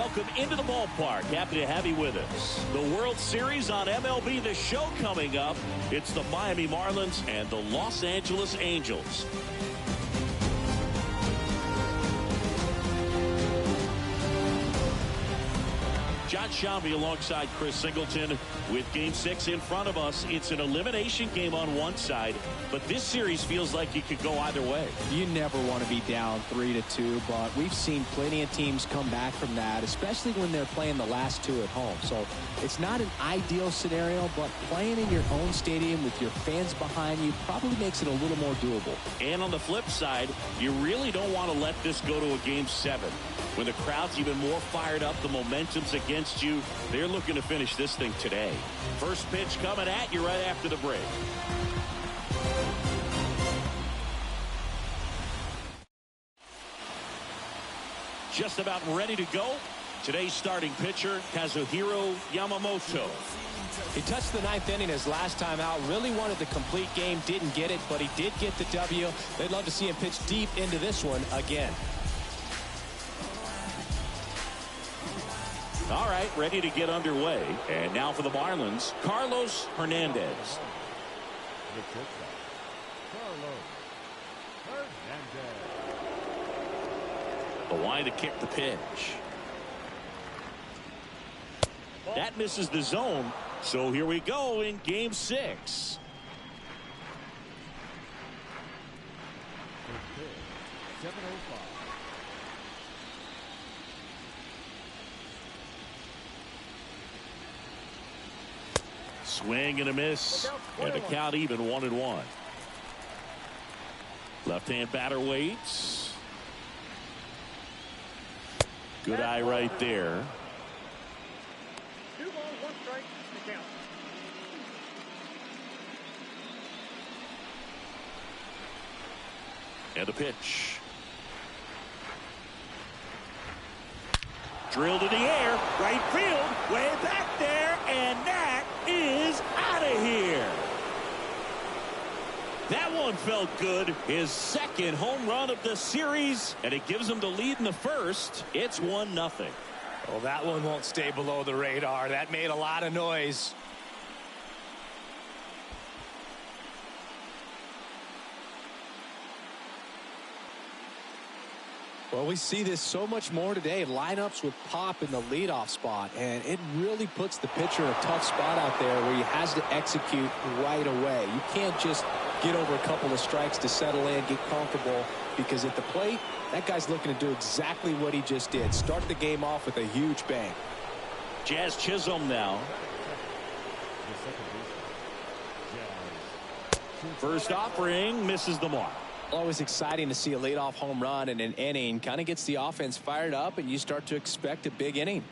welcome into the ballpark. Happy to have you with us. The World Series on MLB The Show coming up. It's the Miami Marlins and the Los Angeles Angels. John Shelby alongside Chris Singleton with Game 6 in front of us. It's an elimination game on one side, but this series feels like it could go either way. You never want to be down 3-2, but we've seen plenty of teams come back from that, especially when they're playing the last two at home. So it's not an ideal scenario, but playing in your own stadium with your fans behind you probably makes it a little more doable. And on the flip side, you really don't want to let this go to a Game 7. When the crowd's even more fired up, the momentum's against you. They're looking to finish this thing today. First pitch coming at you right after the break. Just about ready to go. Today's starting pitcher, Kazuhiro Yamamoto. He touched the ninth inning his last time out. Really wanted the complete game. Didn't get it, but he did get the W. They'd love to see him pitch deep into this one again. All right, ready to get underway. And now for the Marlins, Carlos Hernandez. The line to kick the pitch. That misses the zone. So here we go in Game 6. Swing and a miss, and the count even 1-1. Left-hand batter waits. Good eye right there. 2 balls, 1 strike, the count. And the pitch. Drilled in the air, right field, way back there, and that is out of here. That one felt good. His second home run of the series, and it gives him the lead in the first. It's 1-0. Well, that one won't stay below the radar. That made a lot of noise. Well, we see this so much more today. Lineups with pop in the leadoff spot, and it really puts the pitcher in a tough spot out there where he has to execute right away. You can't just get over a couple of strikes to settle in, get comfortable, because at the plate, that guy's looking to do exactly what he just did. Start the game off with a huge bang. Jazz Chisholm now. First offering misses the mark. Always exciting to see a leadoff home run in an inning. Kind of gets the offense fired up, and you start to expect a big inning.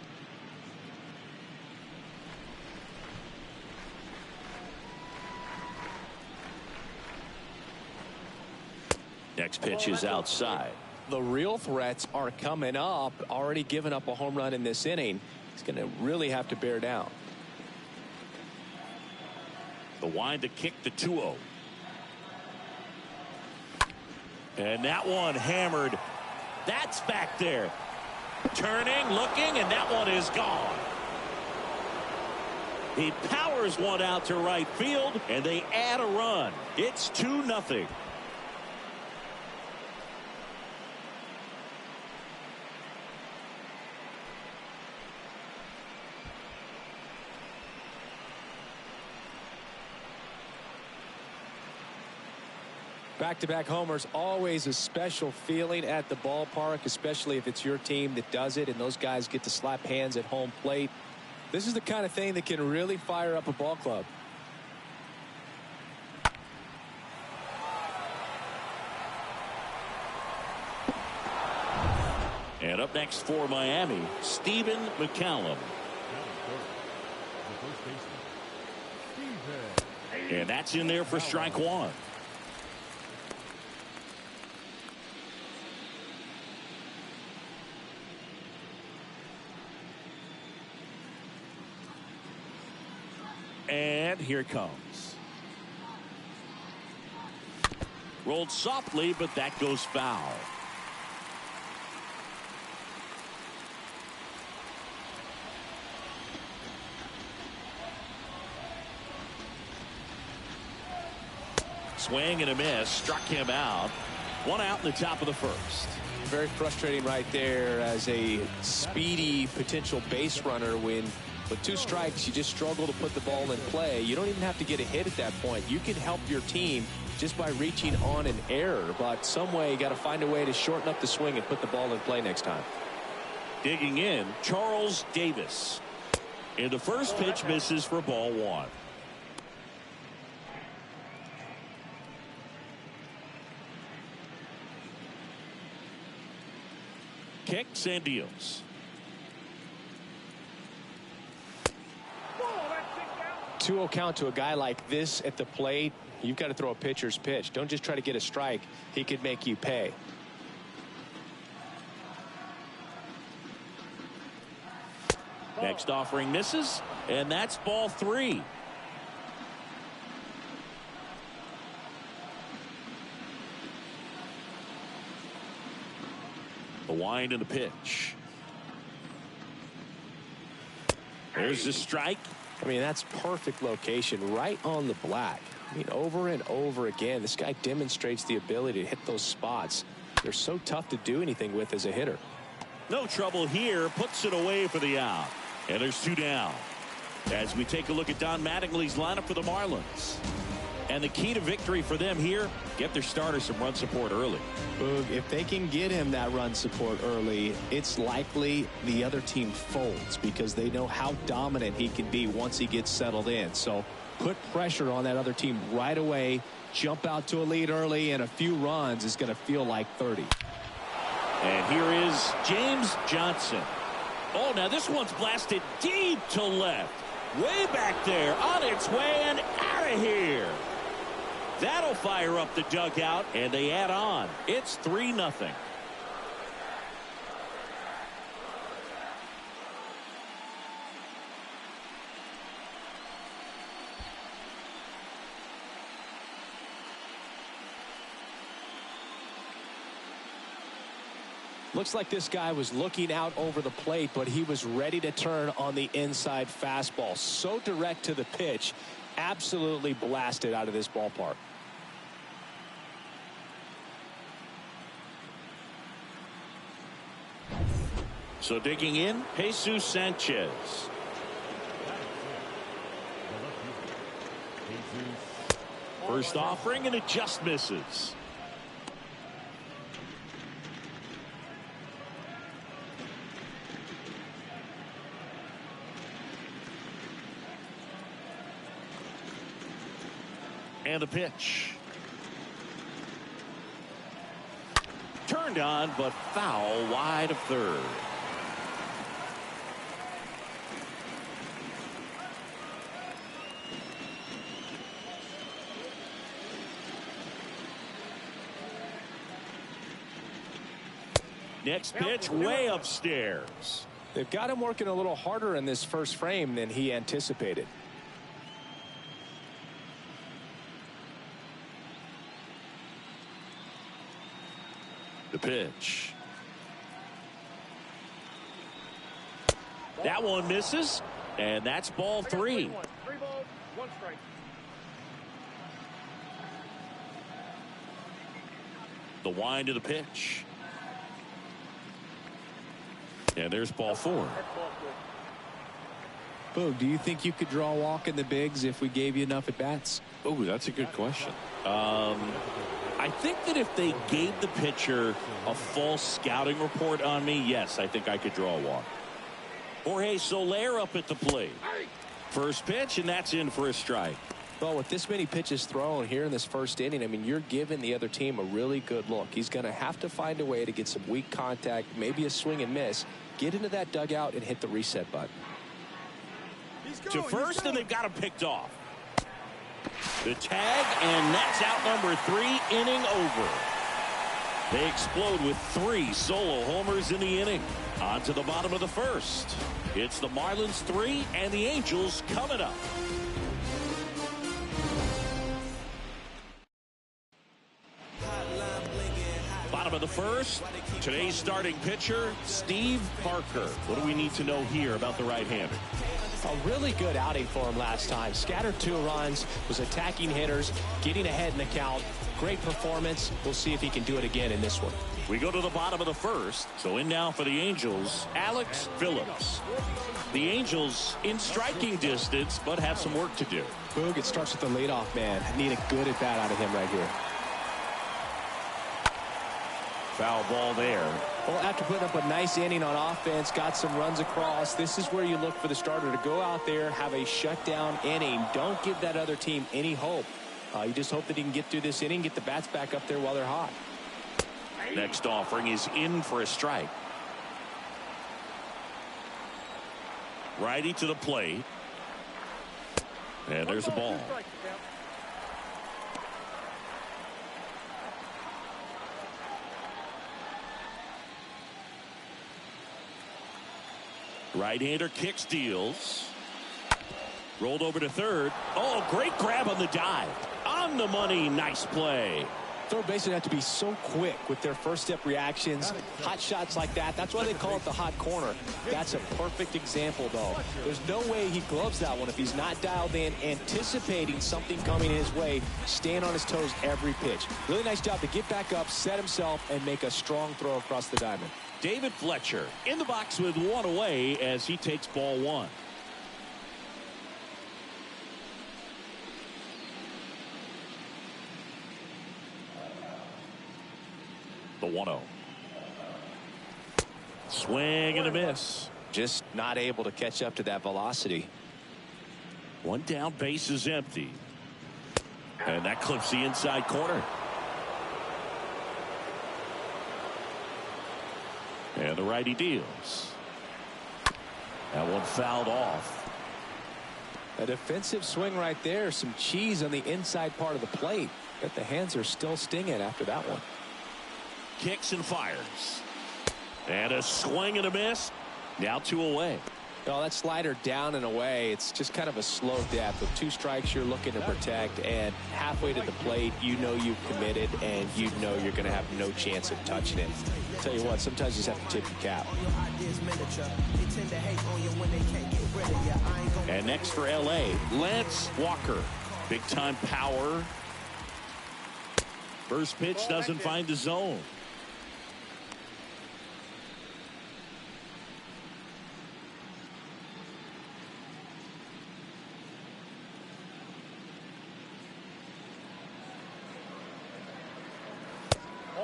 Next pitch is outside. The real threats are coming up. Already given up a home run in this inning. He's going to really have to bear down. The wind to kick the 2-0. And that one hammered. That's back there. Turning, looking, and that one is gone. He powers one out to right field, and they add a run. It's 2-0. Back-to-back homers, always a special feeling at the ballpark, especially if it's your team that does it and those guys get to slap hands at home plate. This is the kind of thing that can really fire up a ball club. And up next for Miami, Stephen McCallum. And that's in there for strike 1. And here it comes. Rolled softly, but that goes foul. Swing and a miss. Struck him out. One out in the top of the first. Very frustrating right there as a speedy potential base runner when with 2 strikes you just struggle to put the ball in play. You don't even have to get a hit at that point. You can help your team just by reaching on an error, but some way you got to find a way to shorten up the swing and put the ball in play next time. Digging in, Charles Davis. And the first pitch misses for ball 1. Kicks and deals. 2-0 count to a guy like this at the plate. You've got to throw a pitcher's pitch. Don't just try to get a strike. He could make you pay. Next offering misses, and that's ball 3. The wind and the pitch. There's the strike. I mean, that's perfect location right on the black. I mean, over and over again, this guy demonstrates the ability to hit those spots. They're so tough to do anything with as a hitter. No trouble here. Puts it away for the out. And there's 2 down. As we take a look at Don Mattingly's lineup for the Marlins. And the key to victory for them here, get their starter some run support early. Boog, if they can get him that run support early, it's likely the other team folds because they know how dominant he can be once he gets settled in. So put pressure on that other team right away. Jump out to a lead early, and a few runs is going to feel like 30. And here is James Johnson. Oh, now this one's blasted deep to left. Way back there, on its way and out of here. That'll fire up the dugout, and they add on. It's 3-0. Looks like this guy was looking out over the plate, but he was ready to turn on the inside fastball. So direct to the pitch, absolutely blasted out of this ballpark. So digging in, Jesus Sanchez. First offering, and it just misses. And the pitch. Turned on, but foul wide of third. Next pitch way upstairs. They've got him working a little harder in this first frame than he anticipated. The pitch. That one misses, and that's ball 3. 3 balls, 1 strike. The wind of the pitch. And there's ball 4. Boog, do you think you could draw a walk in the bigs if we gave you enough at bats? Oh, that's a good question. I think that if they gave the pitcher a full scouting report on me, yes, I think I could draw a walk. Jorge Soler up at the plate. First pitch, and that's in for a strike. Well, with this many pitches thrown here in this first inning, I mean, you're giving the other team a really good look. He's going to have to find a way to get some weak contact, maybe a swing and miss, get into that dugout and hit the reset button. To first, and they've got him picked off. The tag, and that's out number 3, inning over. They explode with 3 solo homers in the inning. On to the bottom of the first. It's the Marlins 3 and the Angels coming up. Bottom of the first. Today's starting pitcher, Steve Parker. What do we need to know here about the right-hander? A really good outing for him last time. Scattered 2 runs, was attacking hitters, getting ahead in the count. Great performance. We'll see if he can do it again in this one. We go to the bottom of the first. So in now for the Angels, Alex Phillips. The Angels in striking distance, but have some work to do. Boog, it starts with the leadoff man. Need a good at bat out of him right here. Foul ball there. Well, after putting up a nice inning on offense, got some runs across, this is where you look for the starter to go out there, have a shutdown inning. Don't give that other team any hope. You just hope that he can get through this inning, get the bats back up there while they're hot. Next offering is in for a strike. Righty to the plate. And there's a ball. Right-hander kicks, deals. Rolled over to third. Oh, great grab on the dive. On the money. Nice play. Third basemen have to be so quick with their first step reactions. Hot shots like that. That's why they call it the hot corner. That's a perfect example, though. There's no way he gloves that one if he's not dialed in, anticipating something coming his way, staying on his toes every pitch. Really nice job to get back up, set himself, and make a strong throw across the diamond. David Fletcher in the box with 1 away as he takes ball 1. The 1-0. Swing and a miss. Just not able to catch up to that velocity. 1 down, base is empty. And that clips the inside corner. And the righty deals. That one fouled off. A defensive swing right there. Some cheese on the inside part of the plate. But the hands are still stinging after that one. Kicks and fires. And a swing and a miss. Now 2 away. No, that slider down and away. It's just kind of a slow death. With 2 strikes, you're looking to protect. And halfway to the plate, you know you've committed. And you know you're going to have no chance of touching it. I'll tell you what, sometimes you just have to tip your cap. And next for L.A., Lance Walker. Big time power. First pitch doesn't find the zone.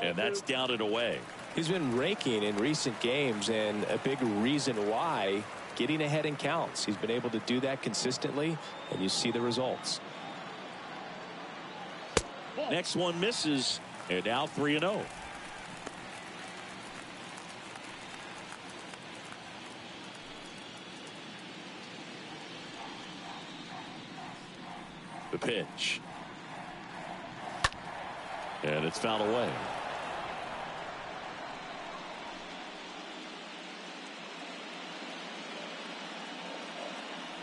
And that's down and away. He's been raking in recent games, and a big reason why, getting ahead in counts. He's been able to do that consistently, and you see the results. Next one misses, and now 3-0. The pitch. And it's fouled away.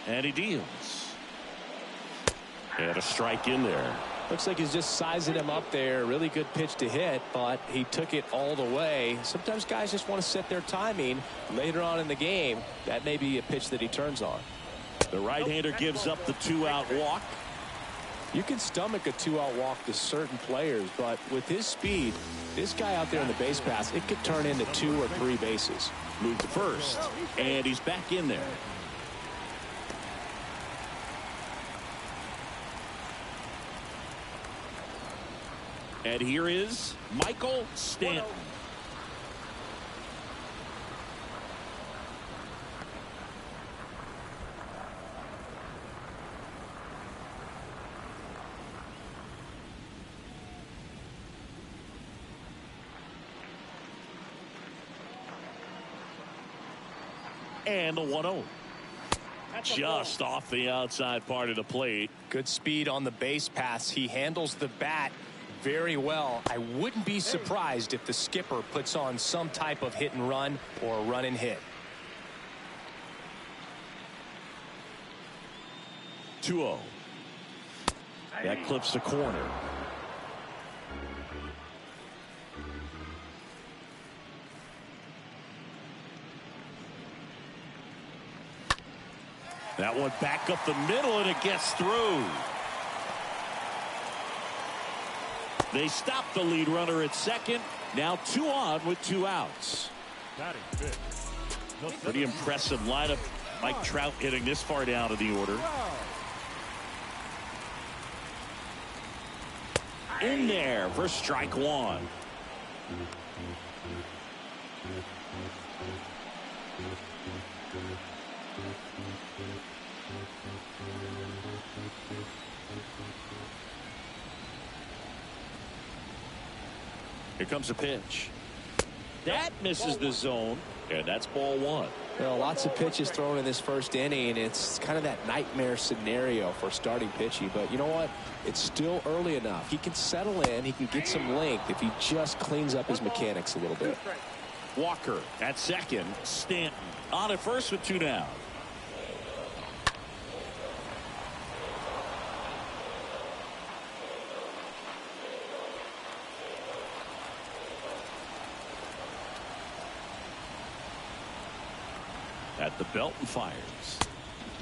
And he deals. And a strike in there. Looks like he's just sizing him up there. Really good pitch to hit, but he took it all the way. Sometimes guys just want to set their timing later on in the game. That may be a pitch that he turns on. The right-hander gives up the 2-out walk. You can stomach a 2-out walk to certain players, but with his speed, this guy out there in the base pass, it could turn into 2 or 3 bases. Move to first, and he's back in there. And here is Michael Stanton. And the 1-0. Just off the outside part of the plate. Good speed on the base pass. He handles the bat very well. I wouldn't be surprised if the skipper puts on some type of hit and run or run and hit. 2-0. That clips the corner. That one back up the middle, and it gets through. They stop the lead runner at second. Now 2 on with 2 outs. Pretty impressive lineup. Mike Trout hitting this far down in the order. In there for strike 1. Here comes a pitch. That misses the zone, and that's ball 1. Well, lots of pitches thrown in this first inning. It's kind of that nightmare scenario for starting pitching. But you know what? It's still early enough. He can settle in. He can get some length if he just cleans up his mechanics a little bit. Walker at second. Stanton on at first with 2 down. At the belt and fires.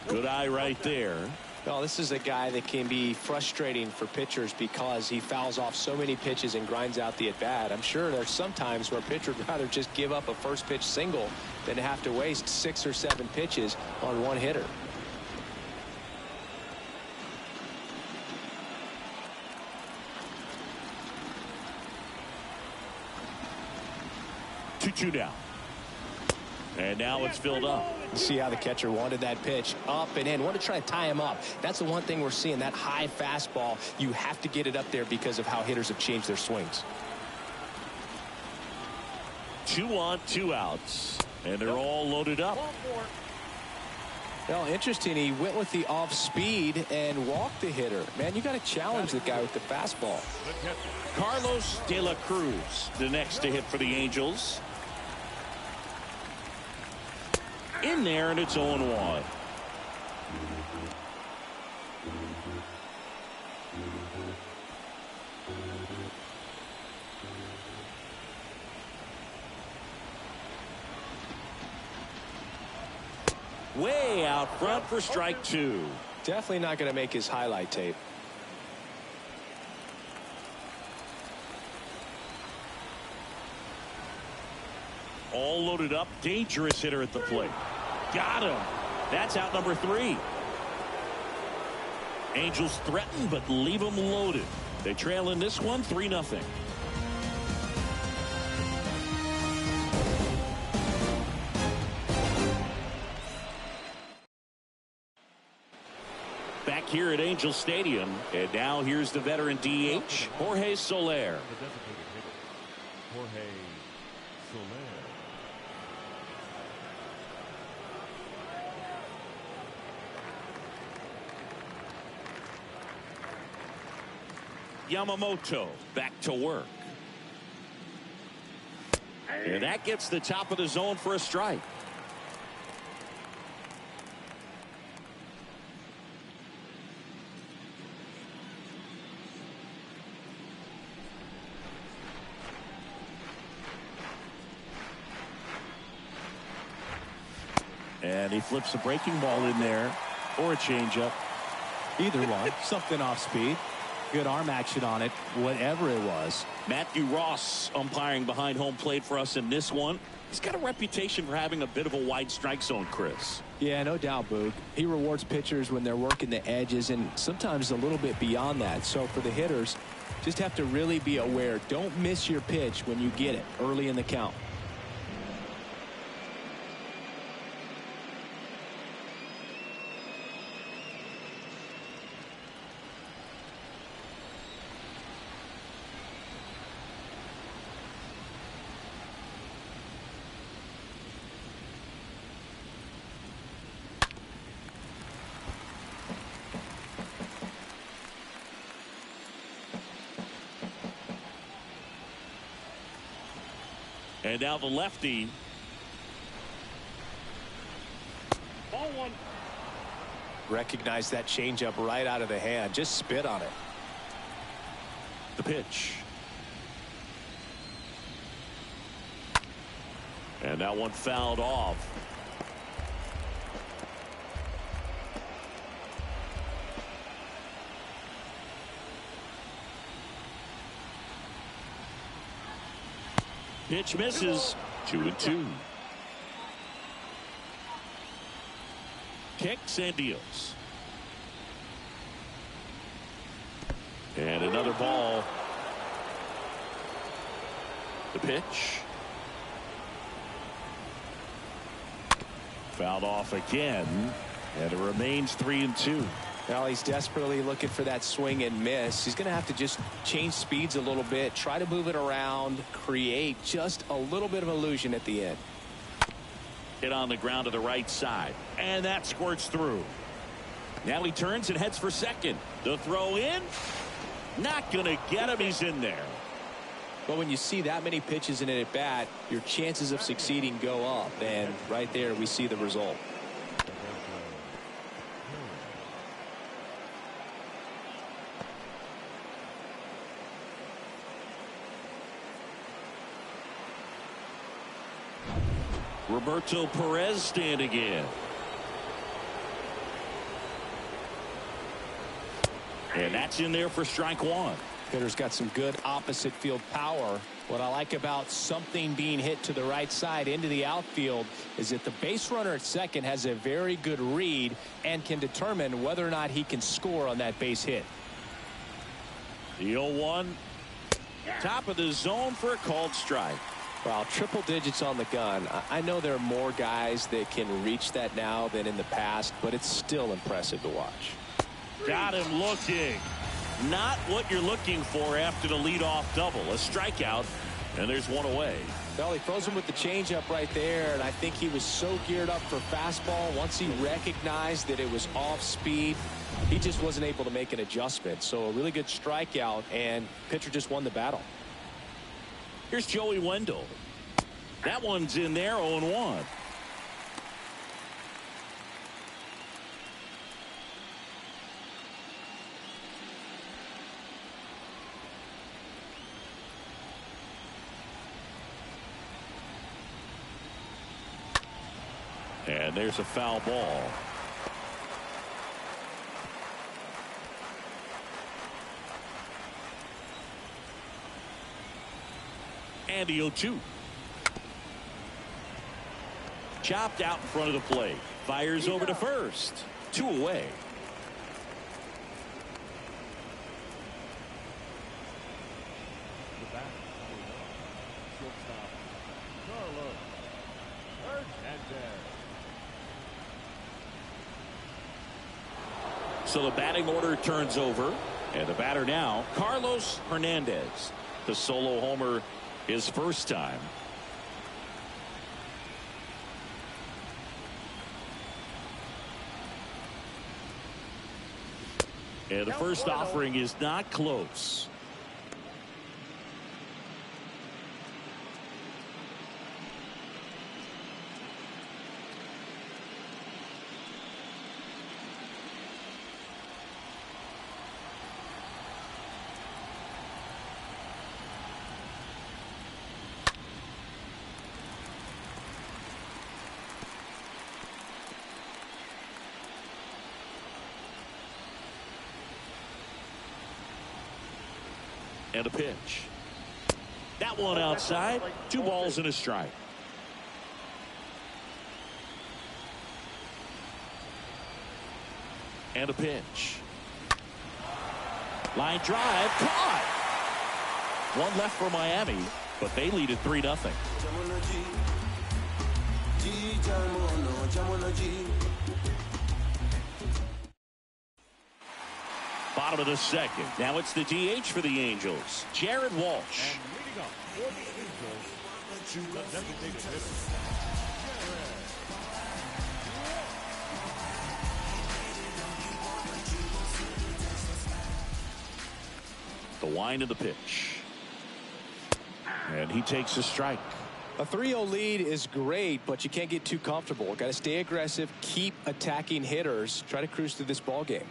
Good eye right there. Well, this is a guy that can be frustrating for pitchers because he fouls off so many pitches and grinds out the at-bat. I'm sure there's some times where a pitcher would rather just give up a first pitch single than have to waste 6 or 7 pitches on one hitter. Two down. And now it's filled up. See how the catcher wanted that pitch up and in. Want to try to tie him up. That's the one thing we're seeing, that high fastball. You have to get it up there because of how hitters have changed their swings. 2 on, 2 outs. And they're all loaded up. Well, interesting. He went with the off speed and walked the hitter. Man, you got to challenge the guy with the fastball. Carlos De La Cruz, the next to hit for the Angels. In there, and it's 0-1. Way out front for strike 2. Definitely not going to make his highlight tape. All loaded up. Dangerous hitter at the plate. Got him. That's out number 3. Angels threaten, but leave them loaded. They trail in this one 3-0. Back here at Angel Stadium, and now here's the veteran DH, Jorge Soler. Jorge Soler. Yamamoto back to work. And that gets the top of the zone for a strike. And he flips a breaking ball in there, or a changeup. Either one. Something off speed. Good arm action on it, whatever it was. Matthew Ross umpiring behind home plate for us in this one. He's got a reputation for having a bit of a wide strike zone, Chris. Yeah, no doubt, Boog. He rewards pitchers when they're working the edges and sometimes a little bit beyond that. So for the hitters, just have to really be aware. Don't miss your pitch when you get it early in the count. And now the lefty. Ball 1. Recognize that changeup right out of the hand. Just spit on it. The pitch. And that one fouled off. Pitch misses. 2-2. Kicks and deals. And another ball. The pitch. Fouled off again. And it remains 3-2. Well, he's desperately looking for that swing and miss. He's going to have to just change speeds a little bit, try to move it around, create just a little bit of illusion at the end. Hit on the ground to the right side, and that squirts through. Now he turns and heads for second. The throw in, not going to get him. He's in there. But when you see that many pitches in an at bat, your chances of succeeding go up, and right there we see the result. Roberto Perez standing in. And that's in there for strike one. Hitter's got some good opposite field power. What I like about something being hit to the right side into the outfield is that the base runner at second has a very good read and can determine whether or not he can score on that base hit. The 0-1. Top of the zone for a called strike. Well, triple digits on the gun. I know there are more guys that can reach that now than in the past, but it's still impressive to watch. Got him looking. Not what you're looking for after the leadoff double. A strikeout, and there's one away. Well, he froze him with the changeup right there, and I think he was so geared up for fastball. Once he recognized that it was off speed, he just wasn't able to make an adjustment. So a really good strikeout, and pitcher just won the battle. Here's Joey Wendell. That one's in there, 0-1. And there's a foul ball. And the 0-2. Chopped out in front of the plate. Fires over to first. 2 away. So the batting order turns over. And the batter now, Carlos Hernandez. The solo homer his first time. And the first offering is not close. And a pitch. That one outside. 2 balls and a strike. And a pitch. Line drive. Caught. One left for Miami, but they lead at 3-0. Bottom of the second. Now it's the DH for the Angels, Jared Walsh. And leading up for the Angels, the designated hitter, The wind of the pitch. And he takes a strike. A 3-0 lead is great, but you can't get too comfortable. Got to stay aggressive, keep attacking hitters, try to cruise through this ball game.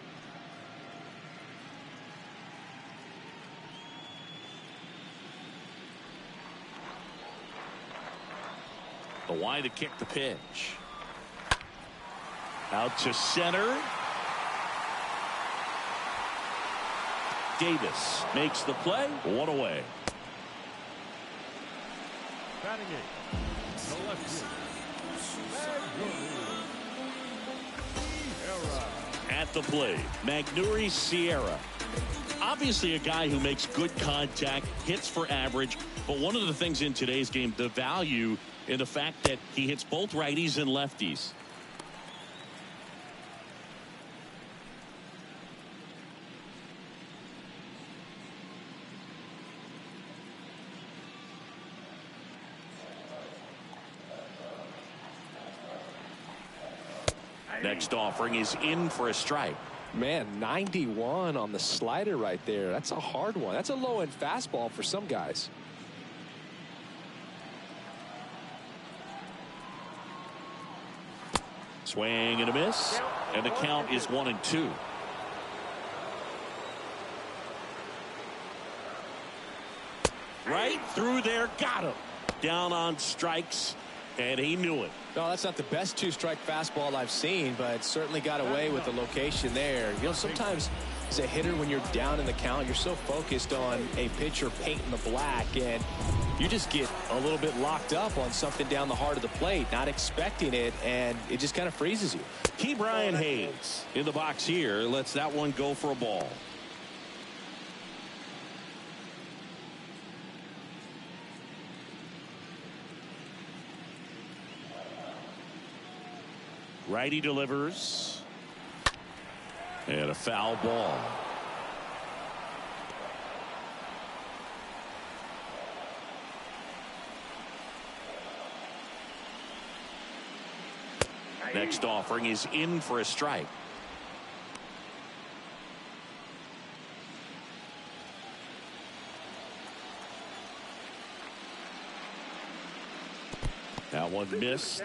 The wind to kick the pitch. Out to center. Davis makes the play. 1 away. Batting eighth, the left fielder, At the plate, Magneuris Sierra. Obviously a guy who makes good contact, hits for average, but one of the things in today's game, the value in the fact that he hits both righties and lefties. Next offering is in for a strike. Man, 91 on the slider right there. That's a hard one. That's a low-end fastball for some guys. Swing and a miss, and the count is 1-2. Right through there, got him. Down on strikes, and he knew it. No, that's not the best two-strike fastball I've seen, but certainly got away with the location there. You know, sometimes as a hitter, when you're down in the count, you're so focused on a pitcher painting the black, and you just get a little bit locked up on something down the heart of the plate, not expecting it, and it just kind of freezes you. Key Brian Hayes in the box here lets that one go for a ball. Righty delivers. And a foul ball. Next offering is in for a strike. That one missed.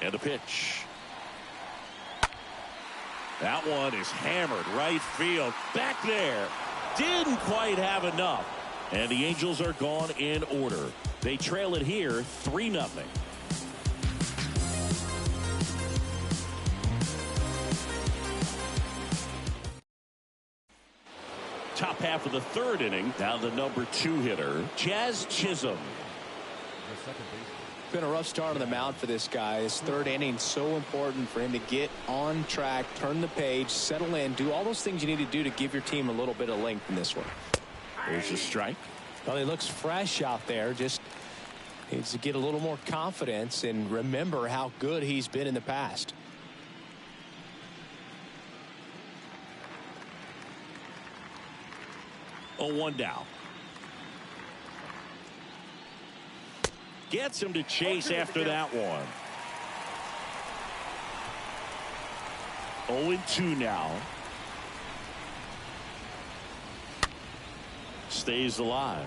And a pitch. That one is hammered right field. Back there. Didn't quite have enough. And the Angels are gone in order. They trail it here 3-0. Top half of the third inning. Down the number 2 hitter, Jazz Chisholm. It's been a rough start on the mound for this guy. His third inning, so important for him to get on track, turn the page, settle in, do all those things you need to do to give your team a little bit of length in this one. There's a strike. Well, he looks fresh out there. Just needs to get a little more confidence and remember how good he's been in the past. Oh, 1 down. Gets him to chase after that one. 0-2 now. Stays alive.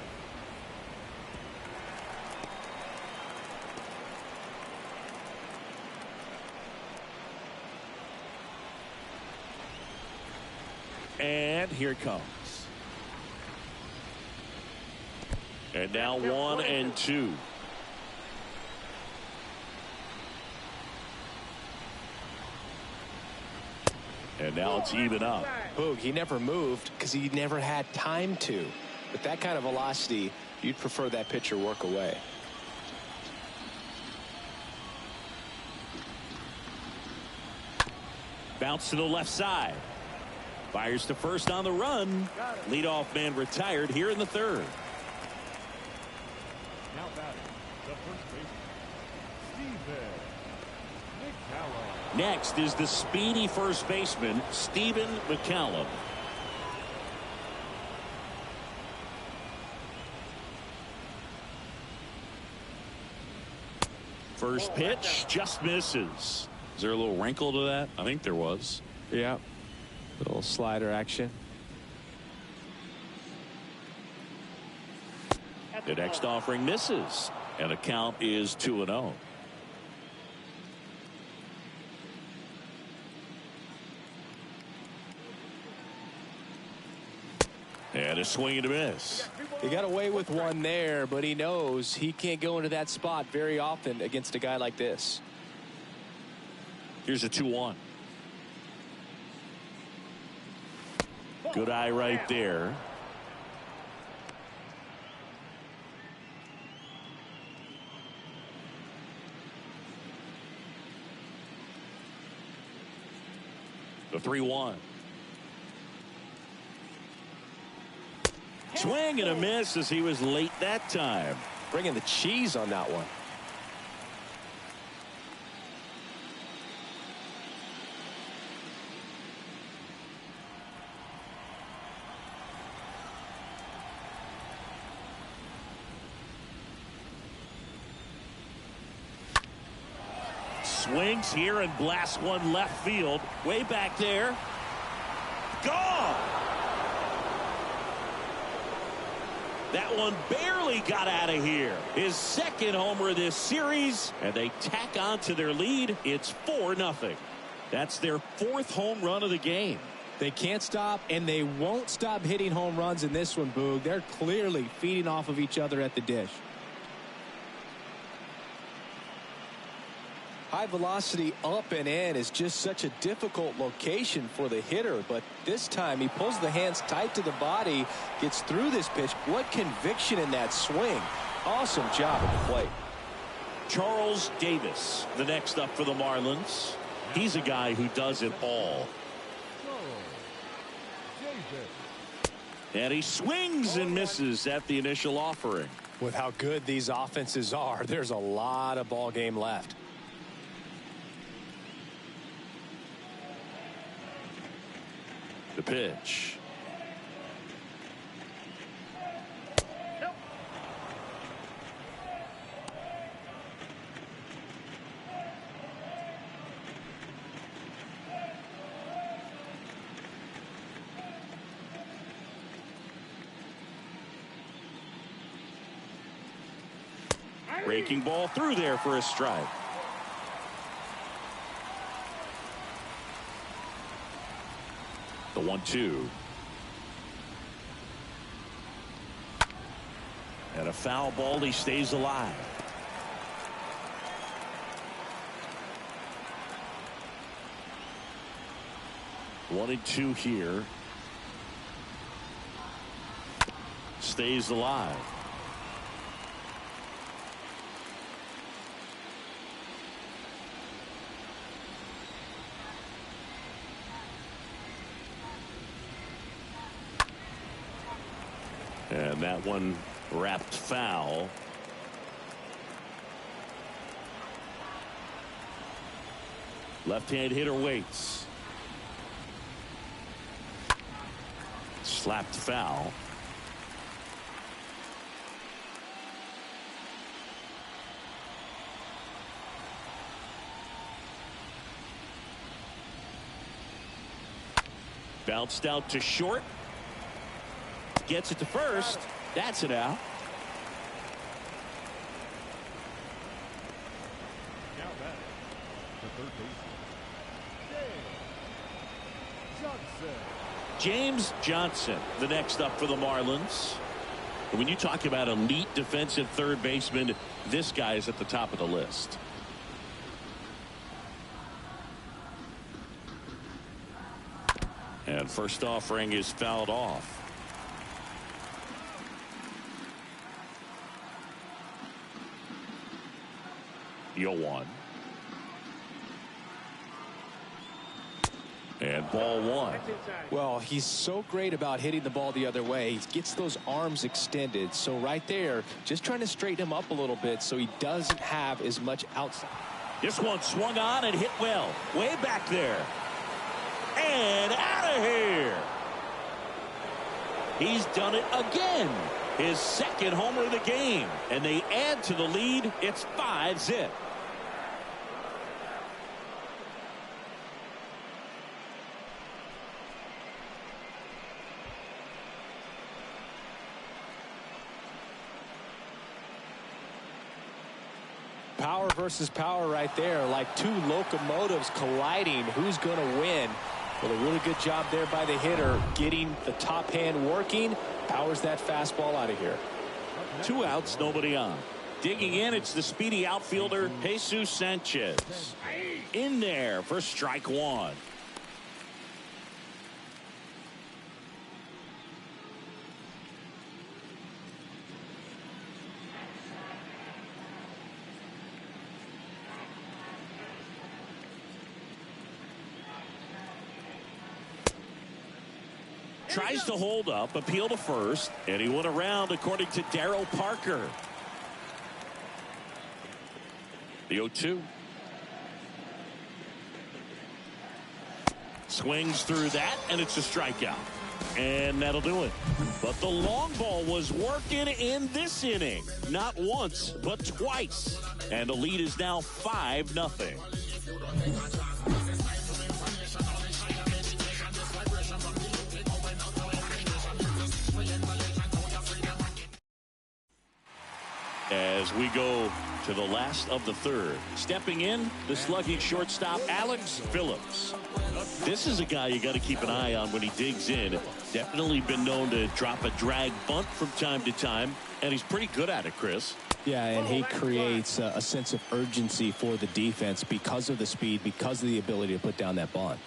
And here it comes. And now 1-2. And now it's even up. Boog, he never moved because he never had time to. With that kind of velocity, you'd prefer that pitcher work away. Bounce to the left side. Fires to first on the run. Leadoff man retired here in the third. now batting, the first baseman, Steven McCallum. Next is the speedy first baseman, Stephen McCallum. First pitch just misses. Is there a little wrinkle to that? I think there was. Yeah. Little slider action. The next offering misses. And the count is 2-0. And a swing and a miss. He got away with one there, but he knows he can't go into that spot very often against a guy like this. Here's a 2-1. Good eye right there. The 3-1. Swing and a miss as he was late that time. Bringing the cheese on that one. Swings here and blasts one left field. Way back there. Gone! That one barely got out of here. His second homer this series, and they tack on to their lead. It's 4-0. That's their 4th home run of the game. They can't stop, and they won't stop hitting home runs in this one, Boog. They're clearly feeding off of each other at the dish. High velocity up and in is just such a difficult location for the hitter, but this time he pulls the hands tight to the body, gets through this pitch. What conviction in that swing. Awesome job at the plate. Charles Davis, the next up for the Marlins. He's a guy who does it all. And he swings and misses at the initial offering. With how good these offenses are, there's a lot of ball game left. The pitch. Breaking ball through there for a strike. The 1-2. And a foul ball. He stays alive. One and 2 here. Stays alive. And that one wrapped foul. Left-hand hitter waits. Slapped foul. Bounced out to short. Gets it to first. That's it out. Now back to third baseman, James Johnson, the next up for the Marlins. And when you talk about elite defensive third baseman, this guy is at the top of the list. And first offering is fouled off. One. And ball one. Well, he's so great about hitting the ball the other way. He gets those arms extended. So right there, just trying to straighten him up a little bit so he doesn't have as much outside. This one swung on and hit well. Way back there. And out of here. He's done it again. His second homer of the game. And they add to the lead. It's 5-0. Power versus power right there, like two locomotives colliding. Who's going to win? Well, a really good job there by the hitter, getting the top hand working. Powers that fastball out of here. 2 outs, nobody on. Digging in, it's the speedy outfielder, Jesus Sanchez. In there for strike one. tries to hold up, appeal to first, and he went around according to Darryl Parker. The 0-2. Swings through that, and it's a strikeout. And that'll do it. But the long ball was working in this inning. Not once, but twice. And the lead is now 5-0. As we go to the last of the third. Stepping in, the slugging shortstop, Alex Phillips. This is a guy you got to keep an eye on when he digs in. Definitely been known to drop a drag bunt from time to time, and he's pretty good at it, Chris. Yeah, and he creates a sense of urgency for the defense because of the speed, because of the ability to put down that bunt.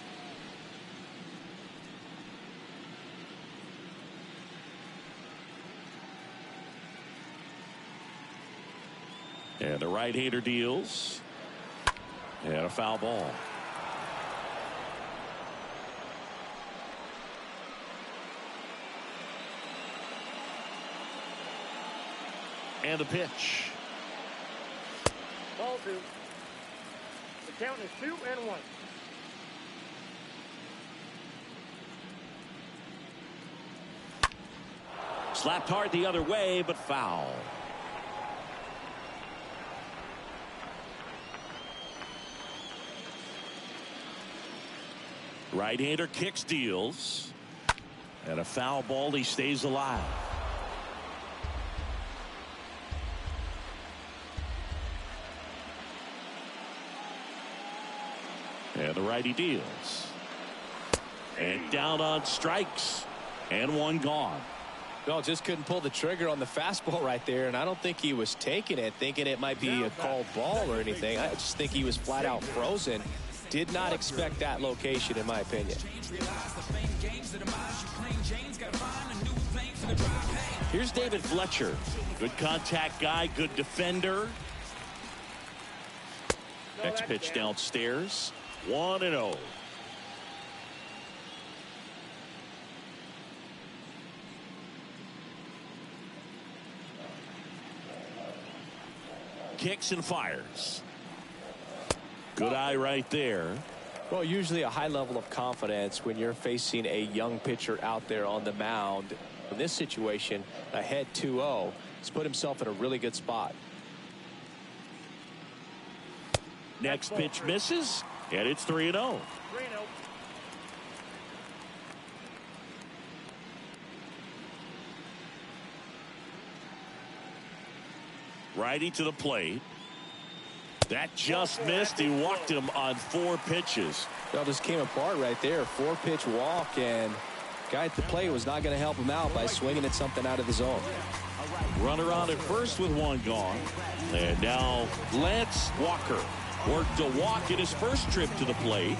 And the right-hander deals. And a foul ball. And the pitch. Ball 2. The count is 2-1. Slapped hard the other way, but foul. Right-hander kicks, deals. And a foul ball. He stays alive. And the righty deals. And down on strikes. And one gone. Well, just couldn't pull the trigger on the fastball right there, and I don't think he was taking it, thinking it might be a called ball or anything. I just think he was flat out frozen. Did not expect that location, in my opinion. Here's David Fletcher. Good contact guy, good defender. Next pitch downstairs. 1-0. Kicks and fires. Good eye right there. Well, usually a high level of confidence when you're facing a young pitcher out there on the mound. In this situation, ahead 2-0, he's put himself in a really good spot. Next pitch misses, and it's 3-0. 3-0. Righty to the plate. That just missed. He walked him on 4 pitches. Well, just came apart right there. 4-pitch walk, and guy at the plate was not going to help him out by swinging at something out of the zone. Runner on at first with one gone. And now Lance Walker worked a walk in his first trip to the plate.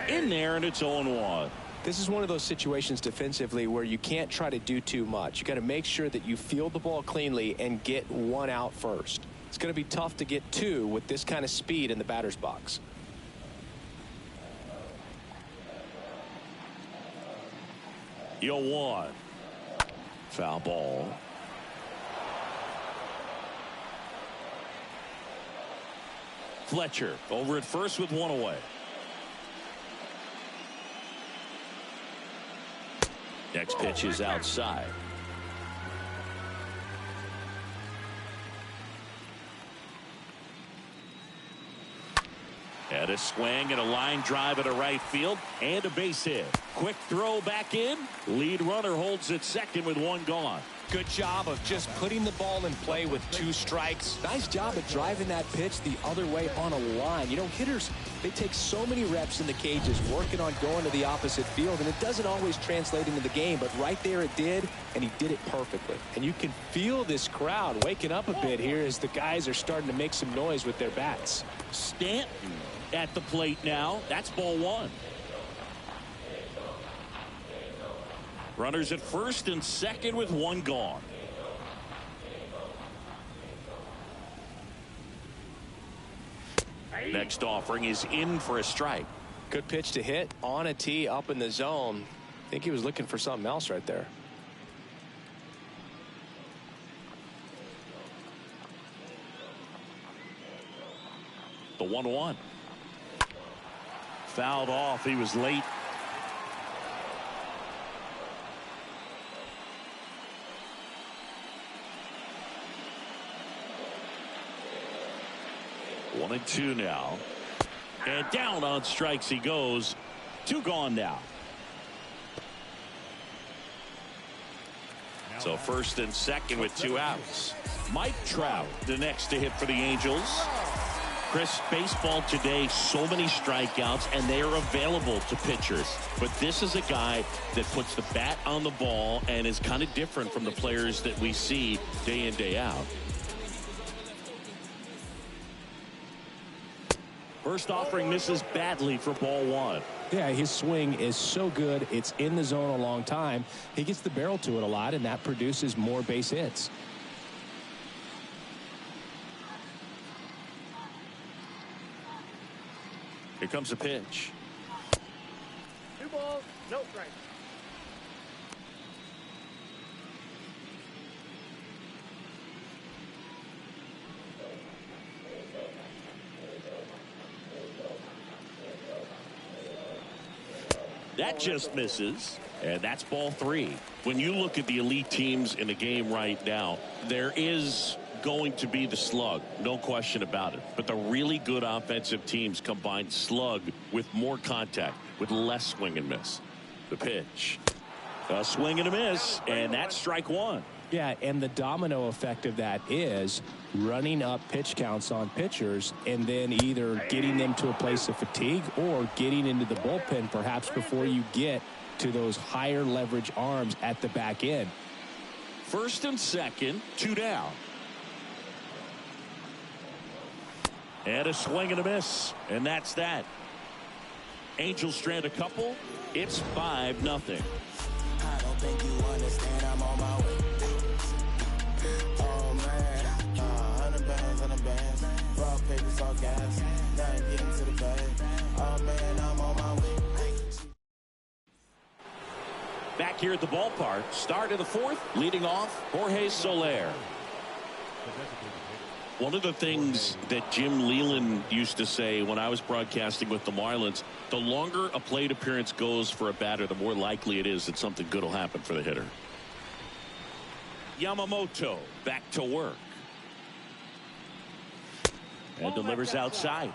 In there, and it's 0-1. This is one of those situations defensively where you can't try to do too much. You got to make sure that you field the ball cleanly and get one out first. It's going to be tough to get 2 with this kind of speed in the batter's box. The 0-1. Foul ball. Fletcher over at first with one away. Next pitch is outside. And a swing and a line drive at a right field and a base hit. Quick throw back in. Lead runner holds at second with one gone. Good job of just putting the ball in play with 2 strikes. Nice job of driving that pitch the other way on a line. You know, hitters, they take so many reps in the cages working on going to the opposite field, and it doesn't always translate into the game, but right there it did, and he did it perfectly. And you can feel this crowd waking up a bit here as the guys are starting to make some noise with their bats. Stanton at the plate now. That's ball 1. Runners at first and second with one gone. Next offering is in for a strike. Good pitch to hit on a tee up in the zone. I think he was looking for something else right there. The 1-1. Fouled off. He was late. One and two now. And down on strikes he goes. 2 gone now. So first and second with 2 outs. Mike Trout, the next to hit for the Angels. Chris, baseball today, so many strikeouts, and they are available to pitchers. But this is a guy that puts the bat on the ball and is kind of different from the players that we see day in, day out. First offering misses badly for ball 1. Yeah, his swing is so good. It's in the zone a long time. He gets the barrel to it a lot, and that produces more base hits. Here comes a pitch. 2 balls, no strikes. That just misses, and that's ball 3. When you look at the elite teams in the game right now, there is going to be the slug, no question about it. But the really good offensive teams combine slug with more contact, with less swing and miss. The pitch. A swing and a miss, and that's strike 1. Yeah, and the domino effect of that is running up pitch counts on pitchers and then either getting them to a place of fatigue or getting into the bullpen perhaps before you get to those higher leverage arms at the back end. First and second, 2 down. And a swing and a miss, and that's that. Angels strand a couple. It's 5-0. I don't think you understand, I'm on my way. Oh man, 100 bands, raw papers, all gas. Now I'm getting to the bag. Oh man, I'm on my way. Back here at the ballpark, start of the 4th, leading off Jorge Soler. One of the things that Jim Leland used to say when I was broadcasting with the Marlins, the longer a plate appearance goes for a batter, the more likely it is that something good will happen for the hitter. Yamamoto back to work. And delivers outside.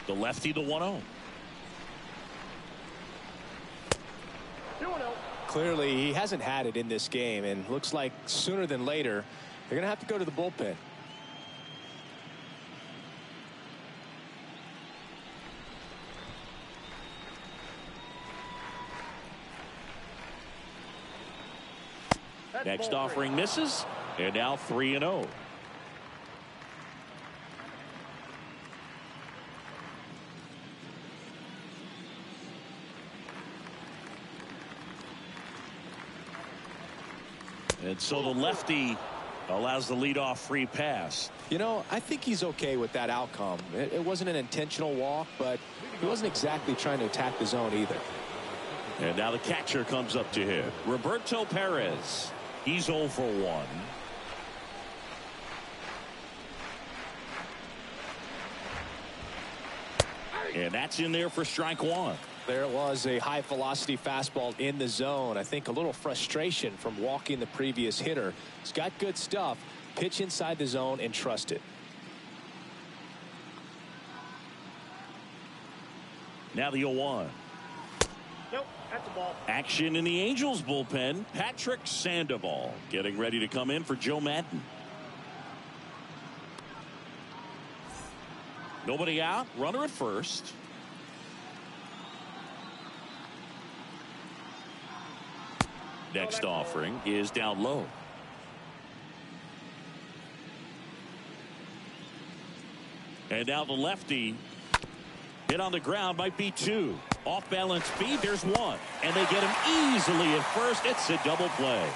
The lefty, the 1-0. 2-0. Clearly, he hasn't had it in this game, and looks like sooner than later, they're going to have to go to the bullpen. Next offering misses, and now 3-0. And so the lefty allows the leadoff free pass. You know, I think he's okay with that outcome. It wasn't an intentional walk, but he wasn't exactly trying to attack the zone either. And now the catcher comes up to hit. Roberto Perez. He's 0 for 1. And that's in there for strike 1. There was a high velocity fastball in the zone. I think a little frustration from walking the previous hitter. He's got good stuff. Pitch inside the zone and trust it. Now the 0-1. Nope, that's a ball. Action in the Angels bullpen. Patrick Sandoval getting ready to come in for Joe Madden. Nobody out. Runner at first. Next offering is down low. And now the lefty hit on the ground, might be 2. Off balance speed, there's 1. And they get him easily at first. It's a double play.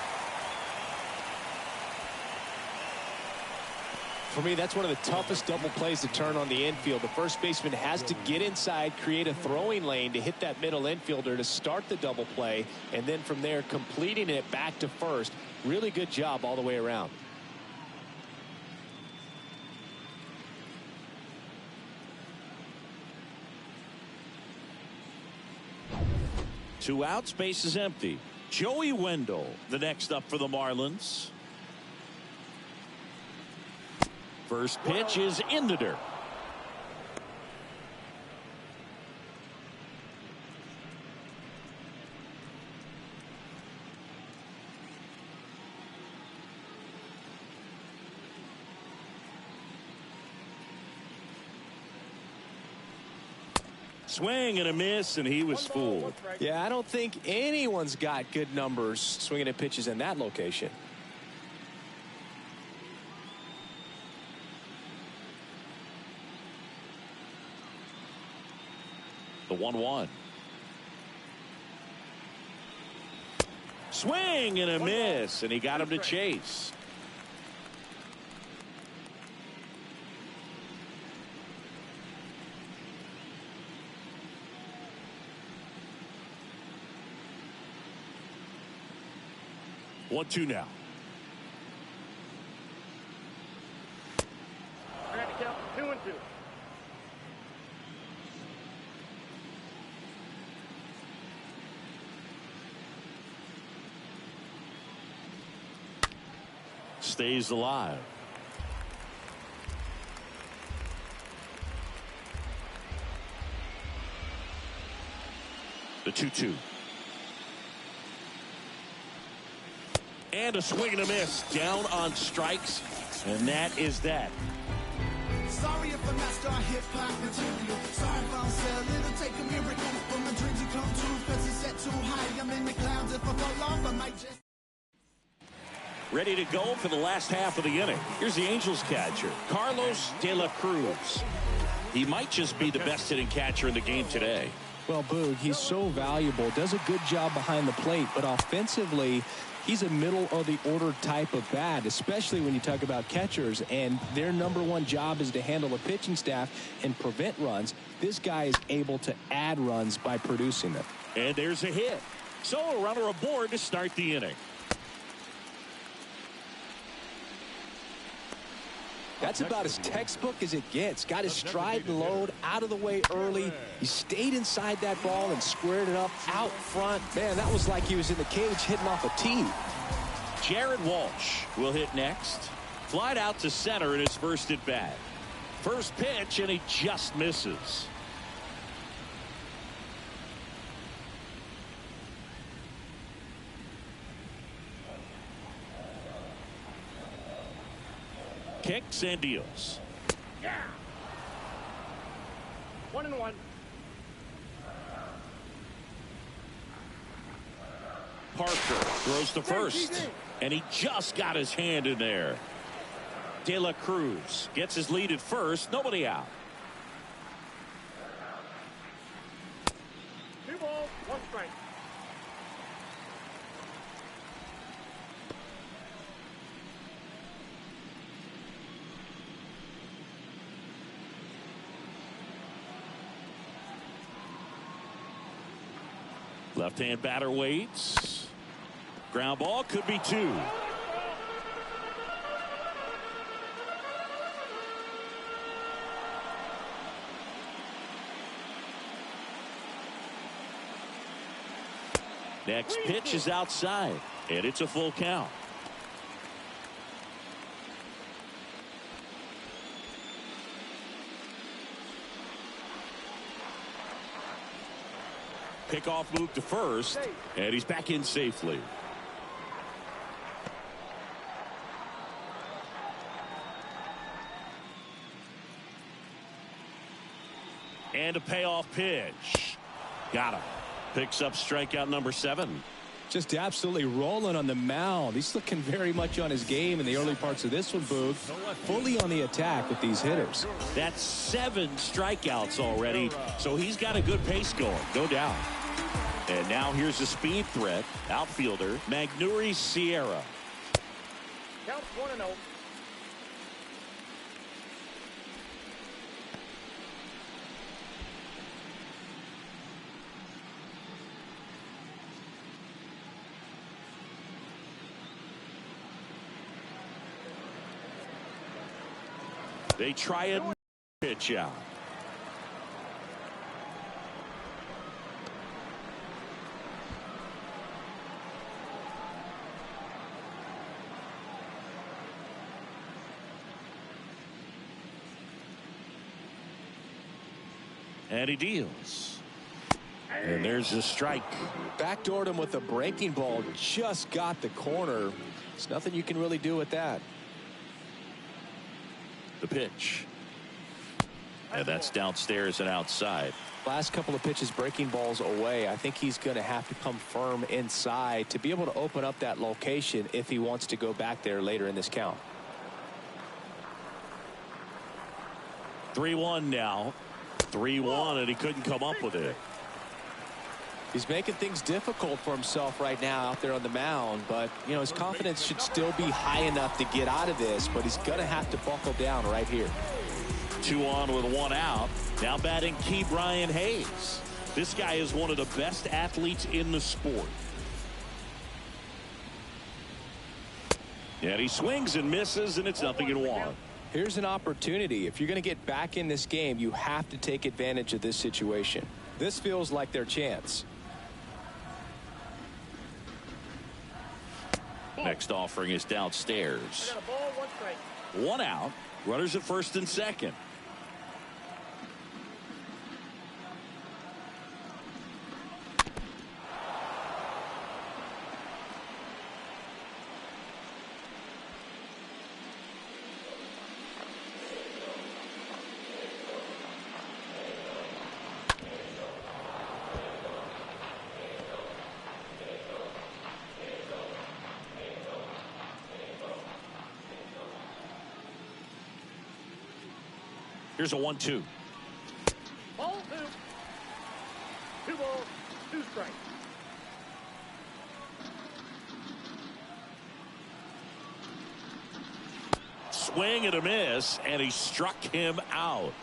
For me, that's one of the toughest double plays to turn on the infield. The first baseman has to get inside, create a throwing lane to hit that middle infielder to start the double play, and then from there completing it back to first. Really good job all the way around. Two outs, base is empty. Joey Wendell, the next up for the Marlins. First pitch is in the dirt. Swing and a miss, and he was fooled. Yeah, I don't think anyone's got good numbers swinging at pitches in that location. The 1-1. Swing and a miss, and he got him to chase. One, two now. I got to count 2-2. Stays alive. The 2-2. And a swing and a miss. Down on strikes. And that is that. Sorry if I'm not star hip-hop material. Sorry if I'm selling. It'll take a miracle for my dreams to come true. Cause it's set too high. I'm in the clouds. If I fall off, I might just... Ready to go for the last half of the inning. Here's the Angels catcher, Carlos De La Cruz. He might just be the best hitting catcher in the game today. Well, Boog, he's so valuable, does a good job behind the plate, but offensively, he's a middle of the order type of bat, especially when you talk about catchers, and their number one job is to handle the pitching staff and prevent runs. This guy is able to add runs by producing them. And there's a hit. So a runner aboard to start the inning. That's about as textbook as it gets. Got his stride and load out of the way early. He stayed inside that ball and squared it up out front. Man, that was like he was in the cage hitting off a tee. Jared Walsh will hit next. Flied out to center in his first at bat. First pitch, and he just misses. Kicks and deals. Yeah. 1-1. Parker throws to first, and he just got his hand in there. De La Cruz gets his lead at first. Nobody out. 2 balls, 1 strike. Left-hand batter waits. Ground ball, could be 2. Next pitch is outside, and it's a full count. Pickoff move to first, and he's back in safely. And a payoff pitch. Got him. Picks up strikeout number 7. Just absolutely rolling on the mound. He's looking very much on his game in the early parts of this one, Boog. Fully on the attack with these hitters. That's 7 strikeouts already, so he's got a good pace going, no doubt. And now here's the speed threat, outfielder Magneuris Sierra. Count 1-0. They try a pitch out. And he deals. And there's a strike. Backdoored him with a breaking ball. Just got the corner. There's nothing you can really do with that. The pitch. And that's downstairs and outside. Last couple of pitches breaking balls away. I think he's going to have to come firm inside to be able to open up that location if he wants to go back there later in this count. 3-1 now. 3-1, and he couldn't come up with it. He's making things difficult for himself right now out there on the mound, but you know his confidence should still be high enough to get out of this, but he's going to have to buckle down right here. 2 on with 1 out. Now batting Key Brian Hayes. This guy is one of the best athletes in the sport. And he swings and misses, and it's 0-1. Here's an opportunity. If you're going to get back in this game, you have to take advantage of this situation. This feels like their chance. Next offering is downstairs. I got a ball, 1 strike. 1 out. Runners at first and second. Here's a 1-2. Ball 2. 2 balls, 2 strikes. Swing and a miss, and he struck him out.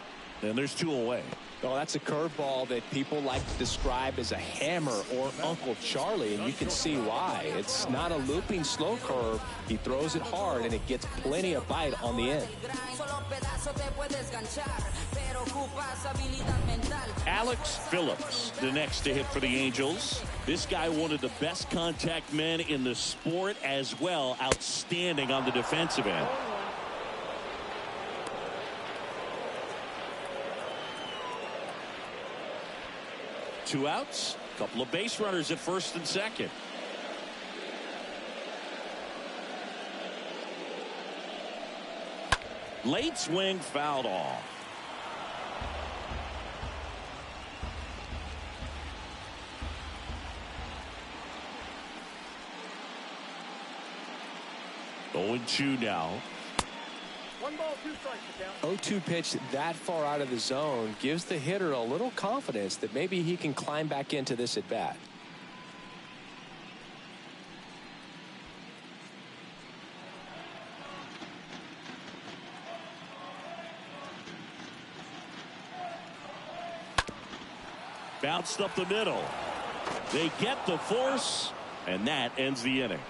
And there's 2 away. Oh, that's a curveball that people like to describe as a hammer or Uncle Charlie, and you can see why. It's not a looping slow curve. He throws it hard, and it gets plenty of bite on the end. Alex Phillips, the next to hit for the Angels. This guy, one of the best contact men in the sport as well. Outstanding on the defensive end. Two outs, a couple of base runners at first and second. Late swing fouled off. Oh, 0-2 now. 1 ball, 2 strikes to count. 0-2 pitch that far out of the zone gives the hitter a little confidence that maybe he can climb back into this at bat. Bounced up the middle. They get the force, and that ends the inning.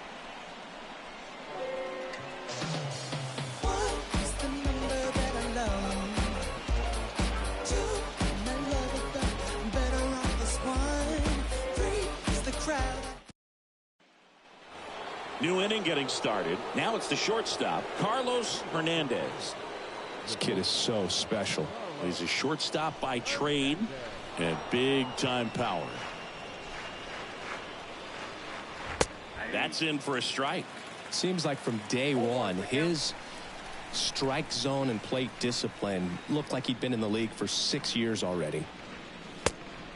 New inning getting started. Now it's the shortstop, Carlos Hernandez. This kid is so special. He's a shortstop by trade and big-time power. That's in for a strike. Seems like from day one, his strike zone and plate discipline looked like he'd been in the league for 6 years already.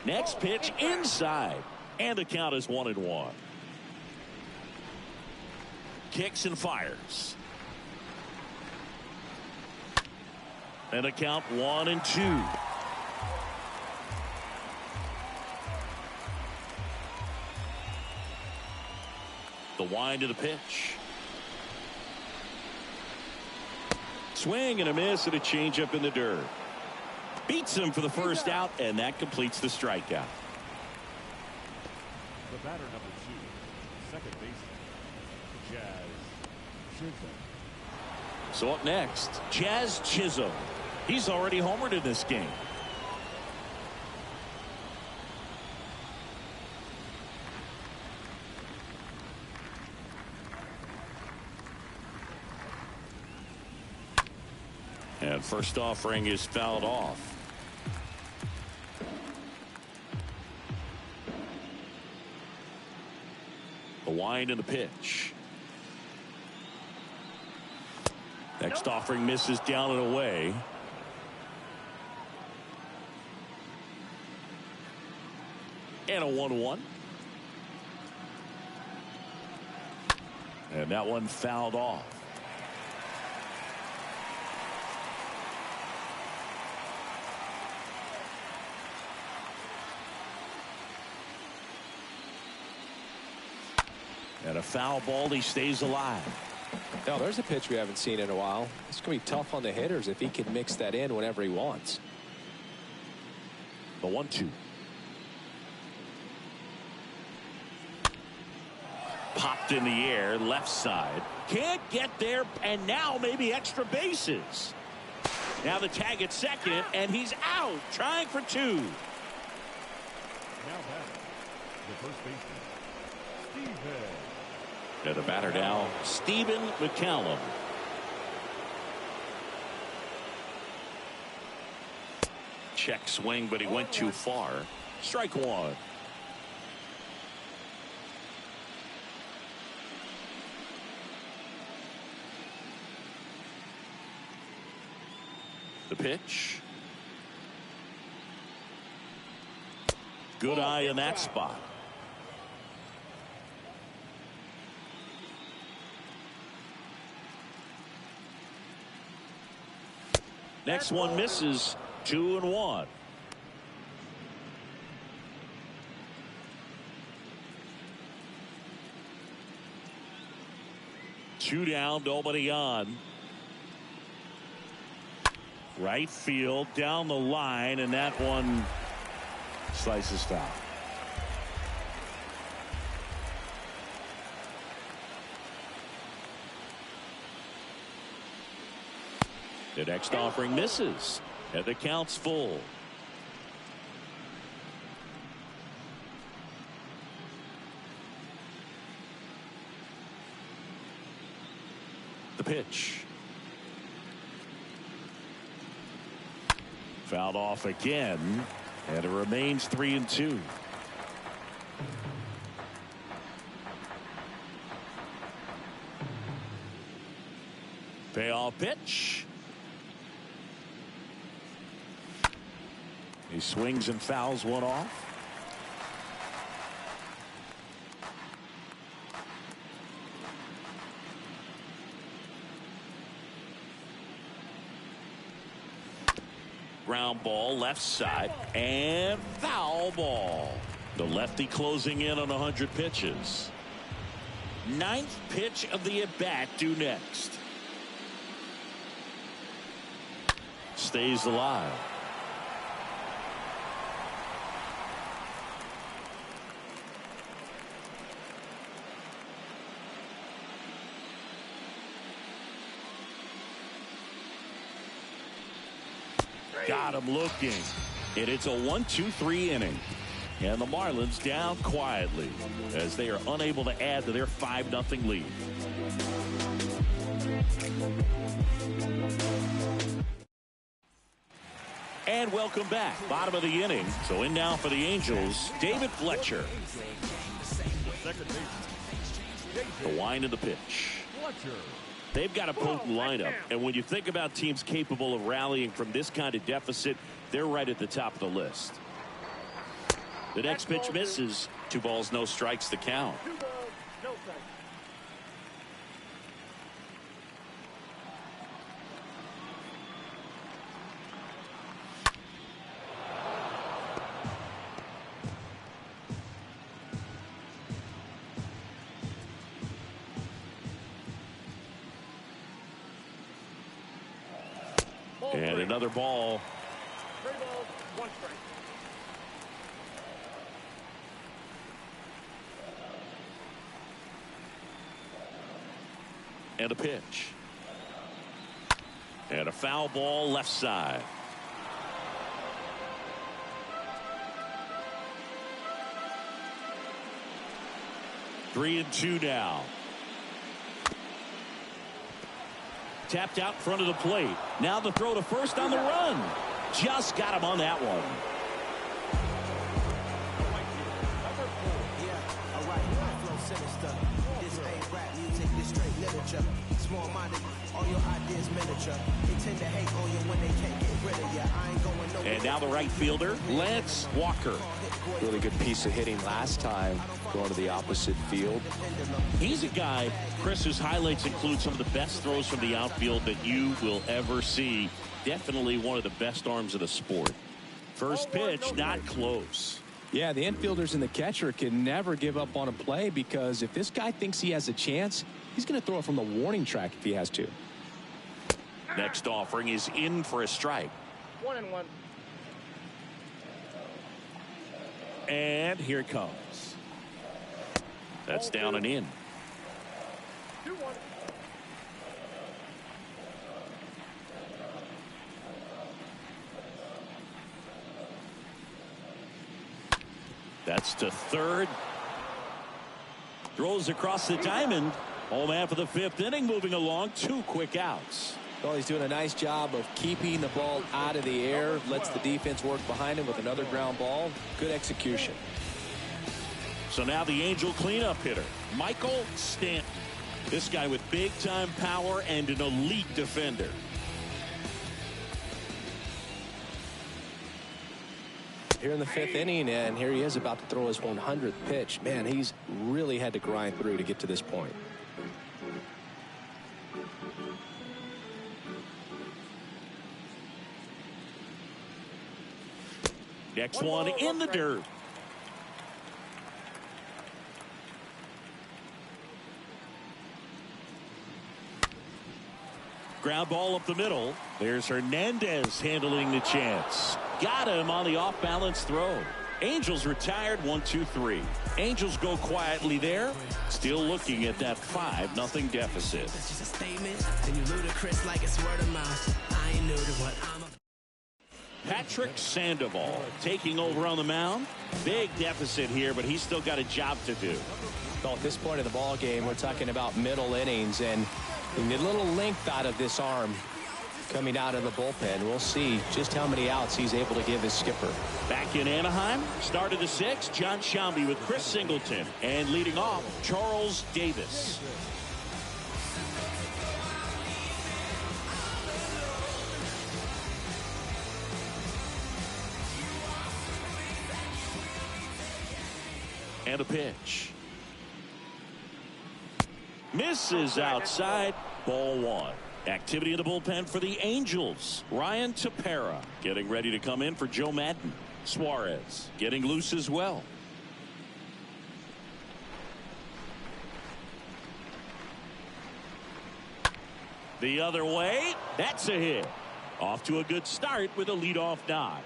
Next pitch inside, and the count is 1-1. Kicks and fires. And a count 1-2. The wind of the pitch. Swing and a miss and a changeup in the dirt. Beats him for the first out, and that completes the strikeout. The batter number 2, second baseman, Jazz Shinton. So up next, Jazz Chisholm. He's already homered in this game. And first offering is fouled off. The wind and the pitch. Next offering misses down and away. And a 1-1. And that one fouled off. And a foul ball. He stays alive. Now there's a pitch we haven't seen in a while. It's going to be tough on the hitters if he can mix that in whenever he wants. The 1-2. Popped in the air, left side. Can't get there, and now maybe extra bases. Now the tag at second, and he's out, trying for two. Now batting, the first baseman, Steven. And the batter now, Stephen McCallum. Check swing, but he went too far. Strike one. The pitch. Good eye in that spot. Next one misses. 2-1. Two down, nobody on. Right field, down the line, and that one slices foul. The next offering misses, and the count's full. The pitch. Fouled off again, and it remains 3-2. Payoff pitch. He swings and fouls one off. Ground ball left side and foul ball. The lefty closing in on 100 pitches. Ninth pitch of the at bat due next. Stays alive. Got him looking. And it's a 1-2-3 inning. And the Marlins down quietly as they are unable to add to their 5-0 lead. And welcome back. Bottom of the inning. So in now for the Angels, David Fletcher. Second baseman, The wind of the pitch. Fletcher. They've got a potent lineup, and when you think about teams capable of rallying from this kind of deficit, they're right at the top of the list. The next pitch misses. 2 balls, no strikes to count. 2 balls, no strikes. And another ball. 3 balls, 1 strike. And a pitch. And a foul ball left side. Three and two now. Tapped out in front of the plate. Now the throw to first on the run. Just got him on that one. And now the right fielder, Lance Walker. Really good piece of hitting last time, going to the opposite field. He's a guy, Chris's highlights include some of the best throws from the outfield that you will ever see. Definitely one of the best arms of the sport. First pitch, not close. Yeah, the infielders and the catcher can never give up on a play, because if this guy thinks he has a chance, he's going to throw it from the warning track if he has to. Next offering is in for a strike. 1-1. And here it comes. That's down and in. 2-1. That's to third. Throws across the diamond. Home half of the fifth inning, moving along. 2 quick outs. Well, he's doing a nice job of keeping the ball out of the air. Lets the defense work behind him with another ground ball. Good execution. So now the Angel cleanup hitter, Michael Stanton. This guy with big-time power and an elite defender. Here in the fifth inning, and here he is about to throw his 100th pitch. Man, he's really had to grind through to get to this point. Next one in the dirt. Ground ball up the middle. There's Hernandez handling the chance. Got him on the off-balance throw. Angels retired 1-2-3. Angels go quietly there. Still looking at that 5-0 deficit. Patrick Sandoval taking over on the mound. Big deficit here, but he's still got a job to do. Well, at this point in the ball game, we're talking about middle innings, and we need a little length out of this arm coming out of the bullpen. We'll see just how many outs he's able to give his skipper. Back in Anaheim, start of the 6th, John Shelby with Chris Singleton, and leading off, Charles Davis. And a pitch. Misses outside. Ball 1. Activity in the bullpen for the Angels. Ryan Tepera getting ready to come in for Joe Madden. Suarez getting loose as well. The other way. That's a hit. Off to a good start with a leadoff knock.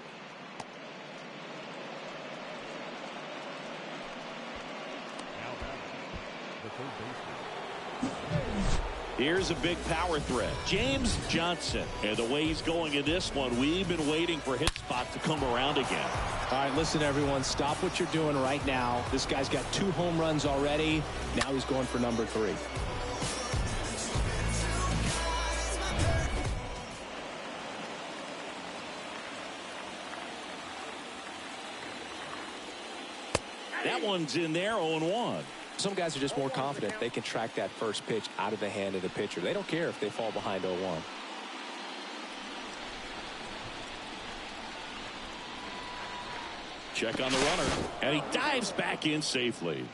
Here's a big power threat, James Johnson. And the way he's going in this one, we've been waiting for his spot to come around again. All right, listen, everyone, stop what you're doing right now. This guy's got 2 home runs already. Now he's going for number 3. That one's in there, 0-1. Some guys are just more confident they can track that first pitch out of the hand of the pitcher. They don't care if they fall behind 0-1. Check on the runner, and he dives back in safely.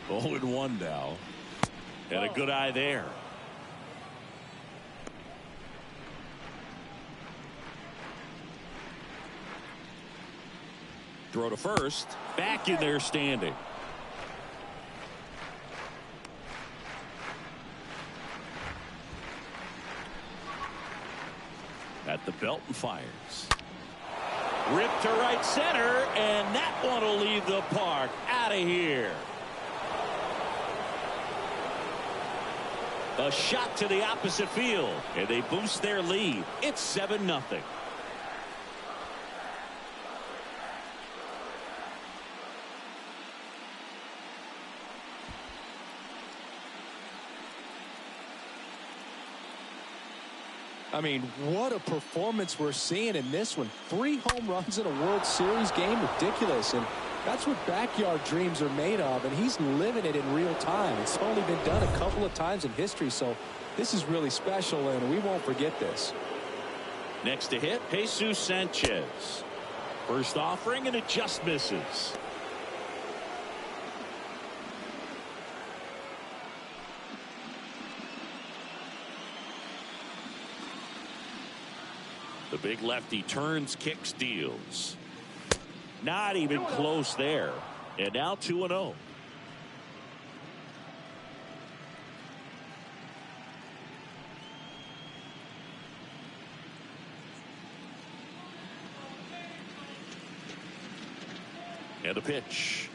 Oh, 0-1 now. And a good eye there. Throw to first. Back in there standing. At the belt and fires. Ripped to right center, and that one will leave the park. Out of here. A shot to the opposite field, and they boost their lead. It's 7-0. I mean, what a performance we're seeing in this one. 3 home runs in a World Series game. Ridiculous. And that's what backyard dreams are made of. And he's living it in real time. It's only been done a couple of times in history. So this is really special, and we won't forget this. Next to hit, Jesus Sanchez. First offering, and it just misses. The big lefty turns, kicks, deals. Not even close there. And now 2-0. And a pitch.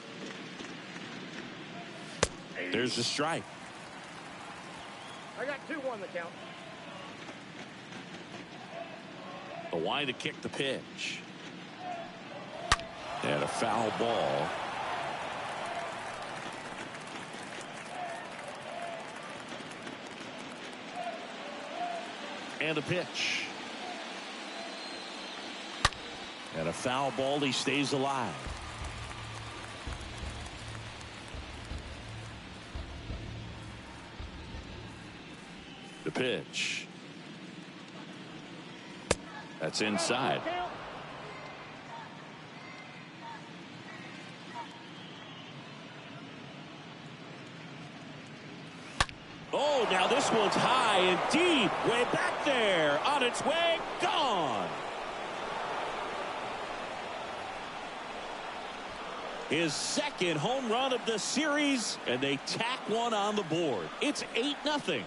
There's a strike. I got 2-1 the count. The wind to kick the pitch. And a foul ball. And a pitch. And a foul ball. He stays alive. The pitch. That's inside. Oh, now this one's high and deep. Way back there. On its way. Gone. His second home run of the series. And they tack one on the board. It's 8-0.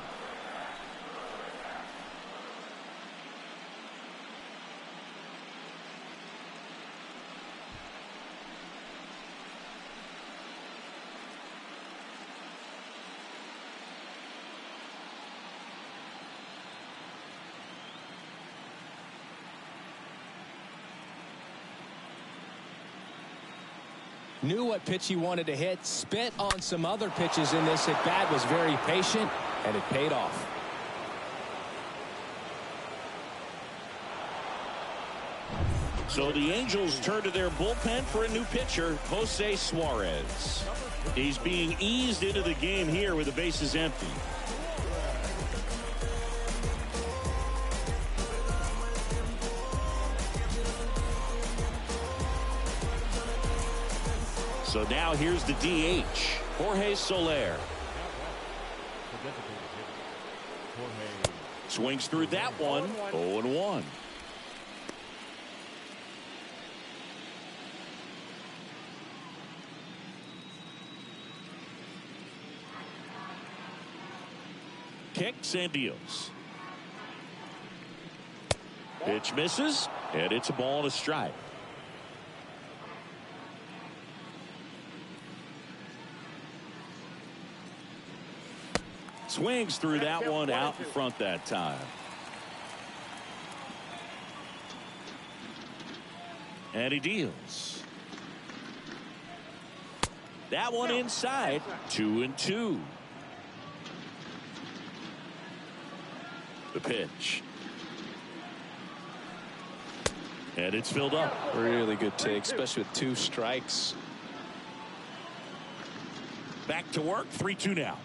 Knew what pitch he wanted to hit, spent on some other pitches in this at bat, was very patient, and it paid off. So the Angels turn to their bullpen for a new pitcher, Jose Suarez. He's being eased into the game here with the bases empty. So now here's the DH, Jorge Soler. Swings through that one, 0-1. Kicks and deals. Pitch misses, and it's a ball and a strike. Swings through that one, out in front that time. And he deals. That one inside, 2-2. The pitch. And it's filled up. Really good take, especially with 2 strikes. Back to work, 3-2 now.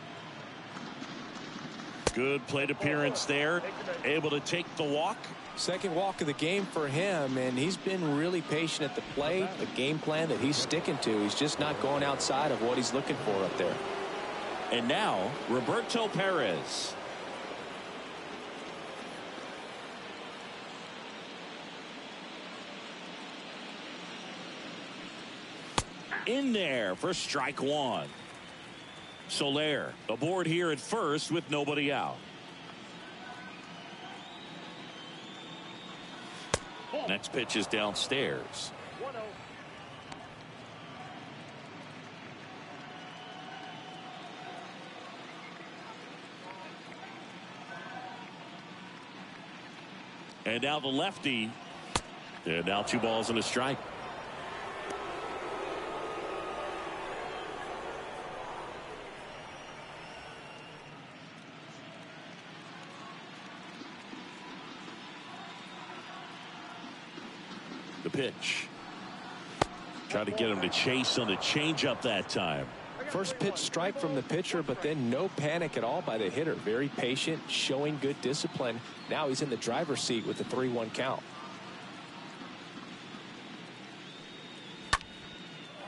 Good plate appearance there. Able to take the walk. Second walk of the game for him, and he's been really patient at the plate. A game plan that he's sticking to. He's just not going outside of what he's looking for up there. And now, Roberto Perez. In there for strike one. Soler aboard here at first with nobody out. Next pitch is downstairs. 1-0. And now the lefty. And now 2 balls and a strike. The pitch. Trying to get him to chase on the changeup that time. First pitch strike from the pitcher, but then no panic at all by the hitter. Very patient, showing good discipline. Now he's in the driver's seat with the 3-1 count.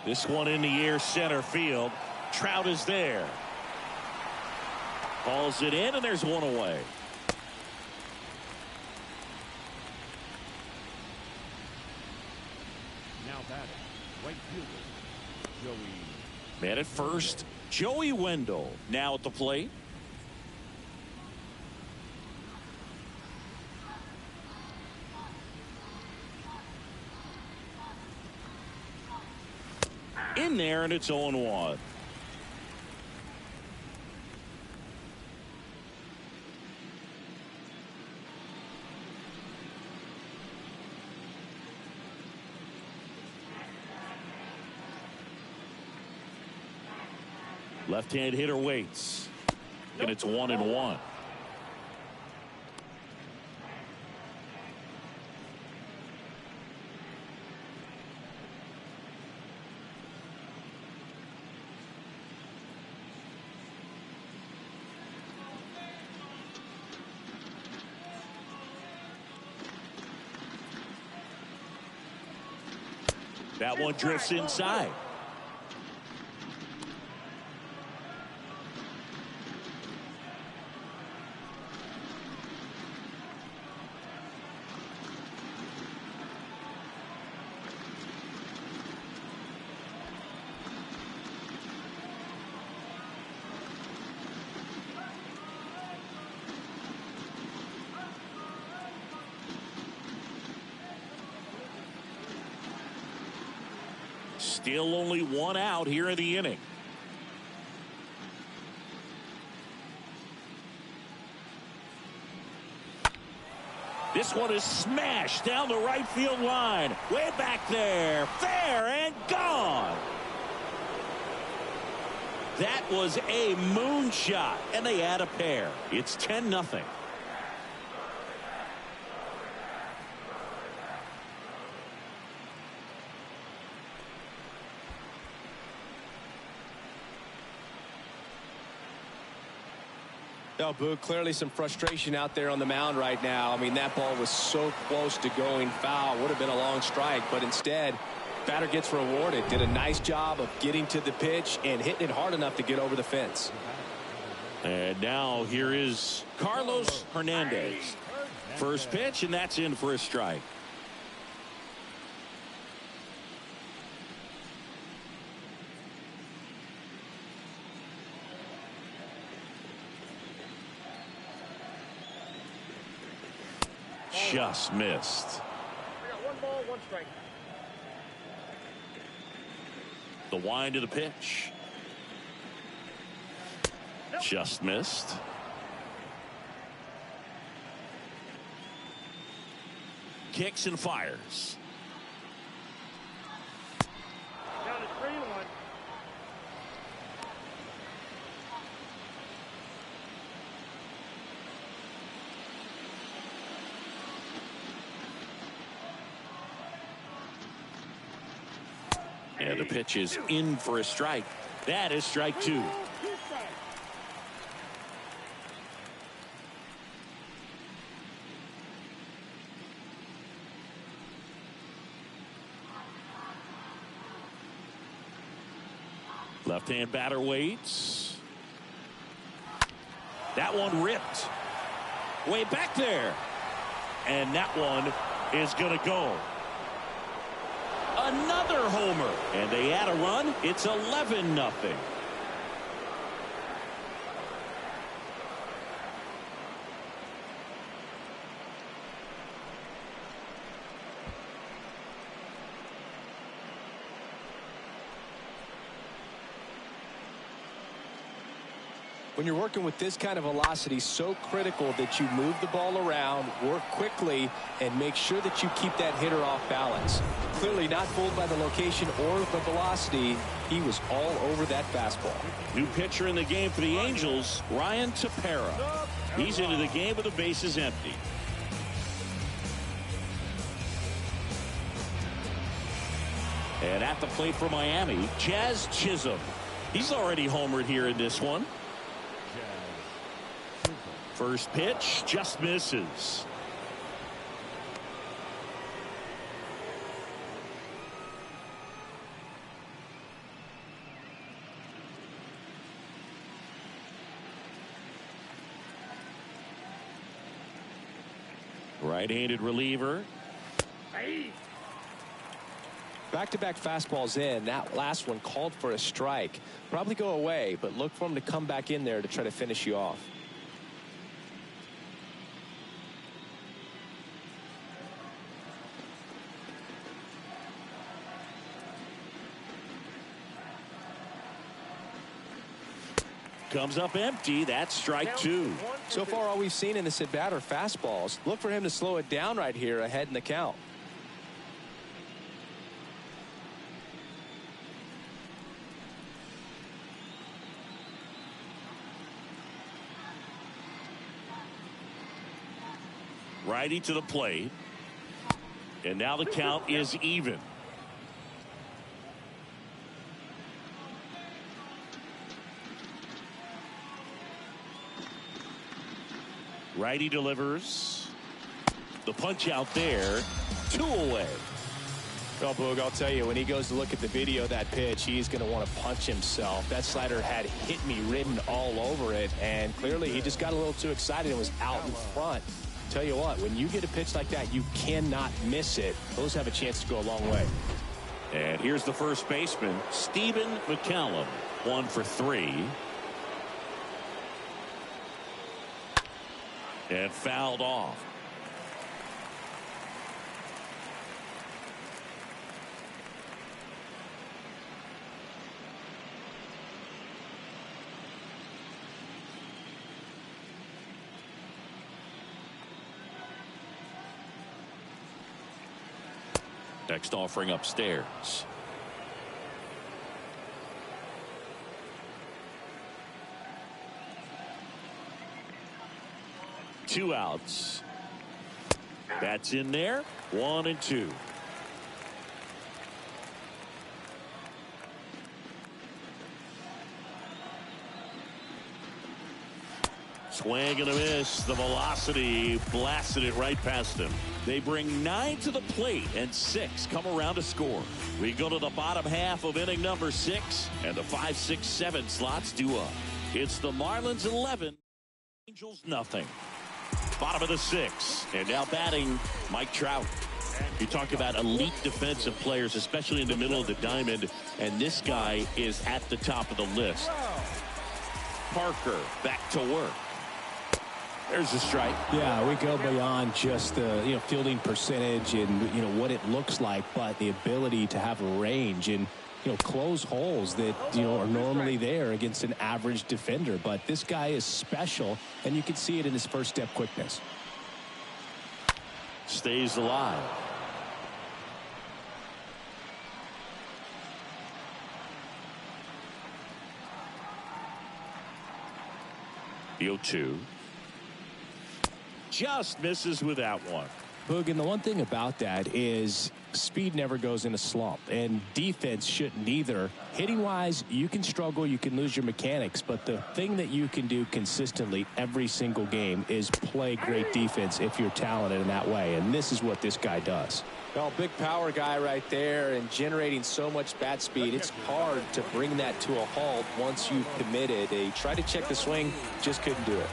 This one in the air, center field. Trout is there. Calls it in, and there's one away. Now batting, right fielder, Joey. Man at first, Joey Wendell now at the plate. In there, and it's 0-1. Left-hand hitter waits, and it's 1-1. That one drifts inside. Still only 1 out here in the inning. This one is smashed down the right field line. Way back there. Fair and gone. That was a moonshot, and they add a pair. It's 10-0. No, Boo, clearly some frustration out there on the mound right now. I mean, that ball was so close to going foul. Would have been a long strike, but instead, batter gets rewarded. Did a nice job of getting to the pitch and hitting it hard enough to get over the fence. And now here is Carlos Hernandez. First pitch, and that's in for a strike. Just missed. I got 1 ball, 1 strike. The wind of the pitch. Just missed. Kicks and fires. Down to 3-1. And the pitch is in for a strike. That is strike 2. Left-hand batter waits. That one ripped. Way back there. And that one is going to go. Another homer. And they add a run. It's 11-0. When you're working with this kind of velocity, so critical that you move the ball around, work quickly, and make sure that you keep that hitter off balance. Clearly not fooled by the location or the velocity. He was all over that fastball. New pitcher in the game for the Angels, Ryan Tepera. He's into the game with the bases empty. And at the plate for Miami, Jazz Chisholm. He's already homered here in this one. First pitch just misses. Right-handed reliever. Back-to-back fastballs in. That last one called for a strike. Probably go away, but look for him to come back in there to try to finish you off. Comes up empty. That's strike two. So far, all we've seen in this at-bat are fastballs. Look for him to slow it down right here ahead in the count. Righty to the plate. And now the count is even. Righty delivers. The punch out there. 2 away. Well, Boog, I'll tell you, when he goes to look at the video of that pitch, he's going to want to punch himself. That slider had hit me written all over it, and clearly he just got a little too excited and was out in front. Tell you what, when you get a pitch like that, you cannot miss it. Those have a chance to go a long way. And here's the first baseman, Stephen McCallum, 1 for 3. And fouled off. Next offering upstairs. Two outs. That's in there. 1 and 2. Swing and a miss. The velocity blasted it right past him. They bring 9 to the plate and 6 come around to score. We go to the bottom half of inning number 6, and the 5, 6, 7 slots due up. It's the Marlins 11, Angels nothing. Bottom of the 6, and now batting Mike Trout. You talk about elite defensive players, especially in the middle of the diamond, and this guy is at the top of the list. Parker back to work. There's a strike. Yeah, we go beyond just the fielding percentage and what it looks like, but the ability to have a range and close holes that are normally there against an average defender. But this guy is special, and you can see it in his first step quickness. Stays alive. The 0-2. Just misses with that one. Boog, and the one thing about that is speed never goes in a slump, and defense shouldn't either. Hitting wise, you can struggle, you can lose your mechanics, but the thing that you can do consistently every single game is play great defense if you're talented in that way, and this is what this guy does. Well, big power guy right there and generating so much bat speed. It's hard to bring that to a halt once you've committed. They tried to check the swing, just couldn't do it.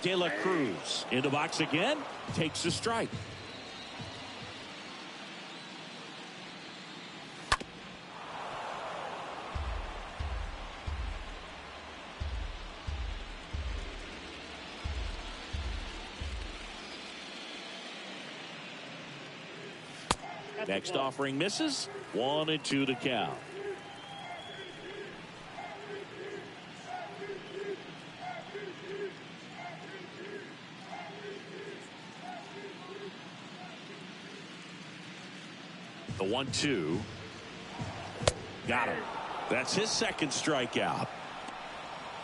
De La Cruz in the box again, takes a strike. Next offering misses. 1-2 to count. The 1-2. Got him. That's his second strikeout.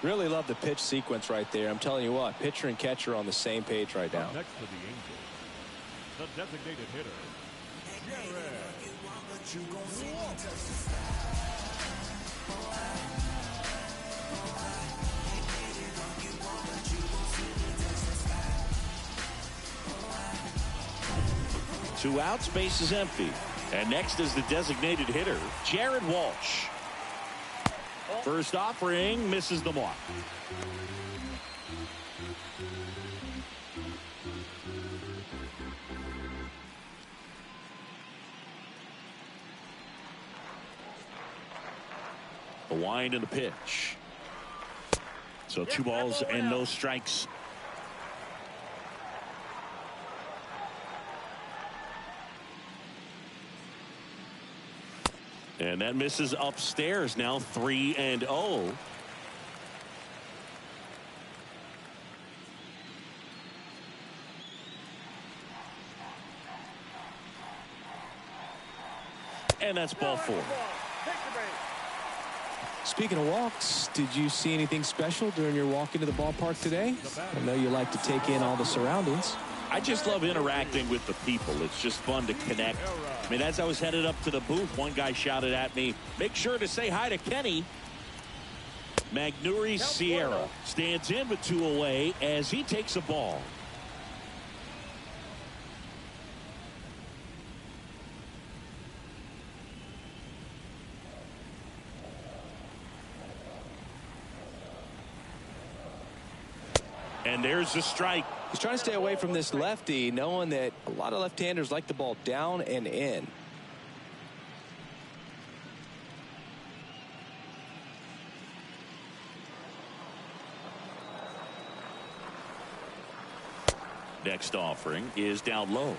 Really love the pitch sequence right there. I'm telling you what, pitcher and catcher are on the same page right now. Next to the Angels, the designated hitter, Jared Walsh. 2 outs, base is empty. And next is the designated hitter, Jared Walsh. First offering misses the mark. The wind and the pitch. So 2 balls and no strikes. And that misses upstairs. Now 3-0. And that's ball 4. Speaking of walks, did you see anything special during your walk into the ballpark today? I know you like to take in all the surroundings. I just love interacting with the people. It's just fun to connect. I mean, as I was headed up to the booth, one guy shouted at me, "Make sure to say hi to Kenny." Magneuris Sierra stands in with 2 away as he takes a ball. And there's the strike. He's trying to stay away from this lefty, knowing that a lot of left-handers like the ball down and in. Next offering is down low.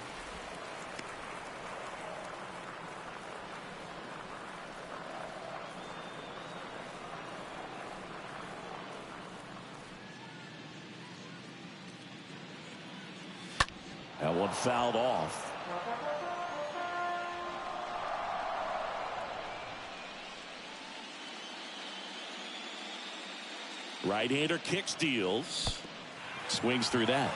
That one fouled off. Right-hander kicks, deals. Swings through that.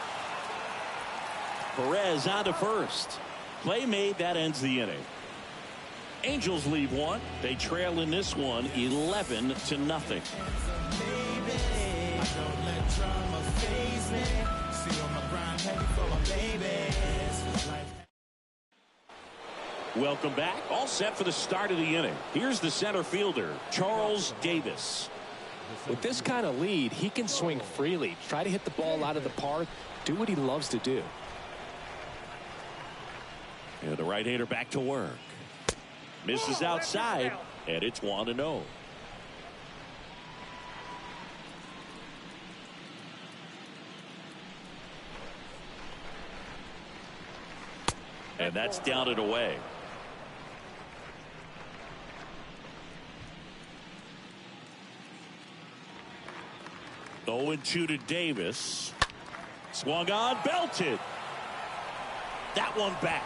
Perez on to first. Play made, that ends the inning. Angels leave 1. They trail in this one 11-0. Welcome back. All set for the start of the inning. Here's the center fielder, Charles Davis. With this kind of lead, he can swing freely, try to hit the ball out of the park, do what he loves to do. And the right-hander back to work. Misses outside, and it's 1-0. And that's down and away. Oh, 0-2 to Davis. Swung on, belted. That one back.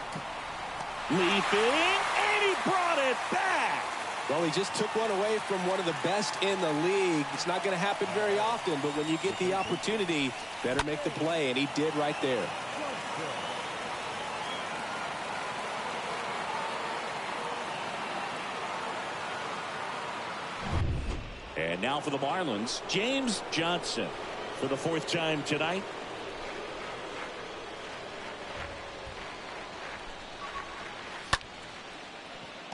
Leaping, and he brought it back. Well, he just took one away from one of the best in the league. It's not going to happen very often, but when you get the opportunity, better make the play, and he did right there. And now for the Marlins, James Johnson for the 4th time tonight.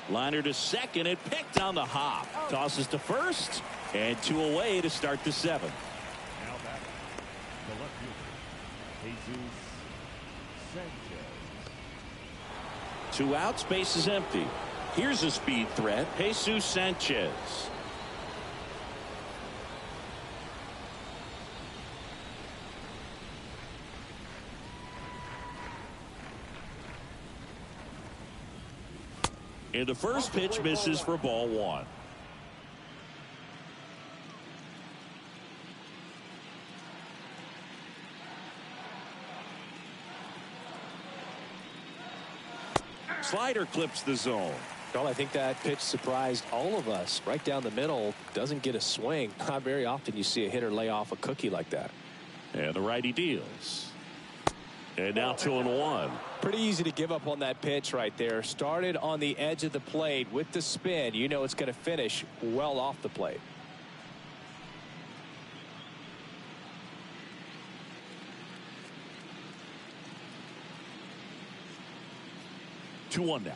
Liner to second, and picked on the hop. Tosses to first, and 2 away to start the 7th. Now back, the left fielder, Jesus Sanchez. 2 outs, base is empty. Here's a speed threat, Jesus Sanchez. And the first pitch misses for ball one. Slider clips the zone. Well, I think that pitch surprised all of us. Right down the middle, doesn't get a swing. Not very often you see a hitter lay off a cookie like that. And the righty deals. And now 2-1. Pretty easy to give up on that pitch right there. Started on the edge of the plate with the spin. You know it's going to finish well off the plate. Two one now.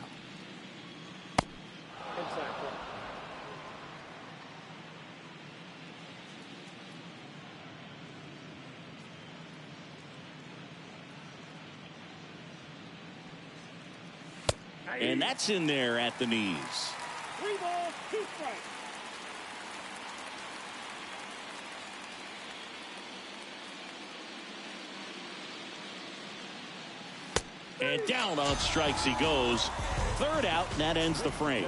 And that's in there at the knees. 3 balls, 2 strikes. And down on strikes he goes. Third out, and that ends the frame.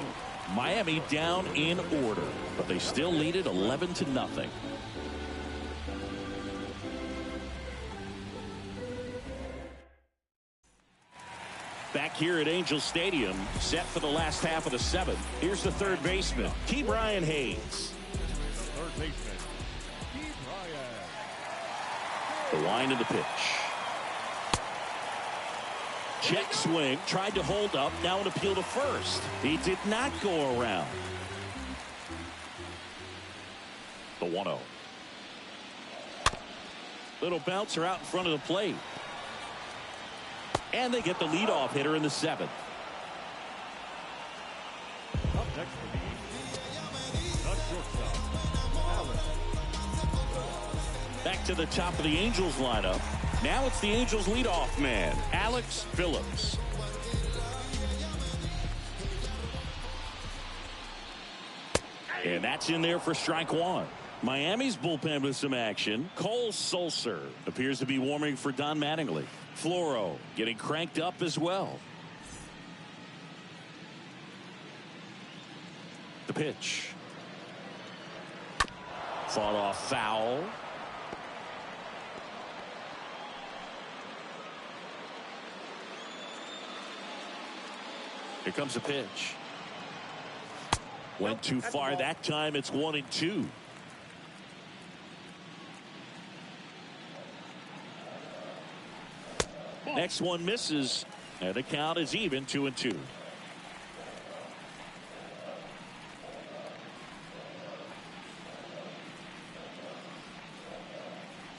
Miami down in order, but they still lead it 11-0. Back here at Angel Stadium, set for the last half of the 7th. Here's the third baseman, T. Brian Hayes. Third baseman, T. Brian. The line of the pitch. Check swing, tried to hold up, now an appeal to first. He did not go around. The 1-0. Little bouncer out in front of the plate. And they get the leadoff hitter in the 7th. Up next for the Eagles, the shortstop, Alex. Back to the top of the Angels lineup. Now it's the Angels leadoff man, Alex Phillips. And that's in there for strike one. Miami's bullpen with some action. Cole Sulser appears to be warming for Don Mattingly. Floro getting cranked up as well. The pitch. Fought off foul. Here comes a pitch. Went too far that time. It's 1-2. Next one misses, and the count is even, 2-2.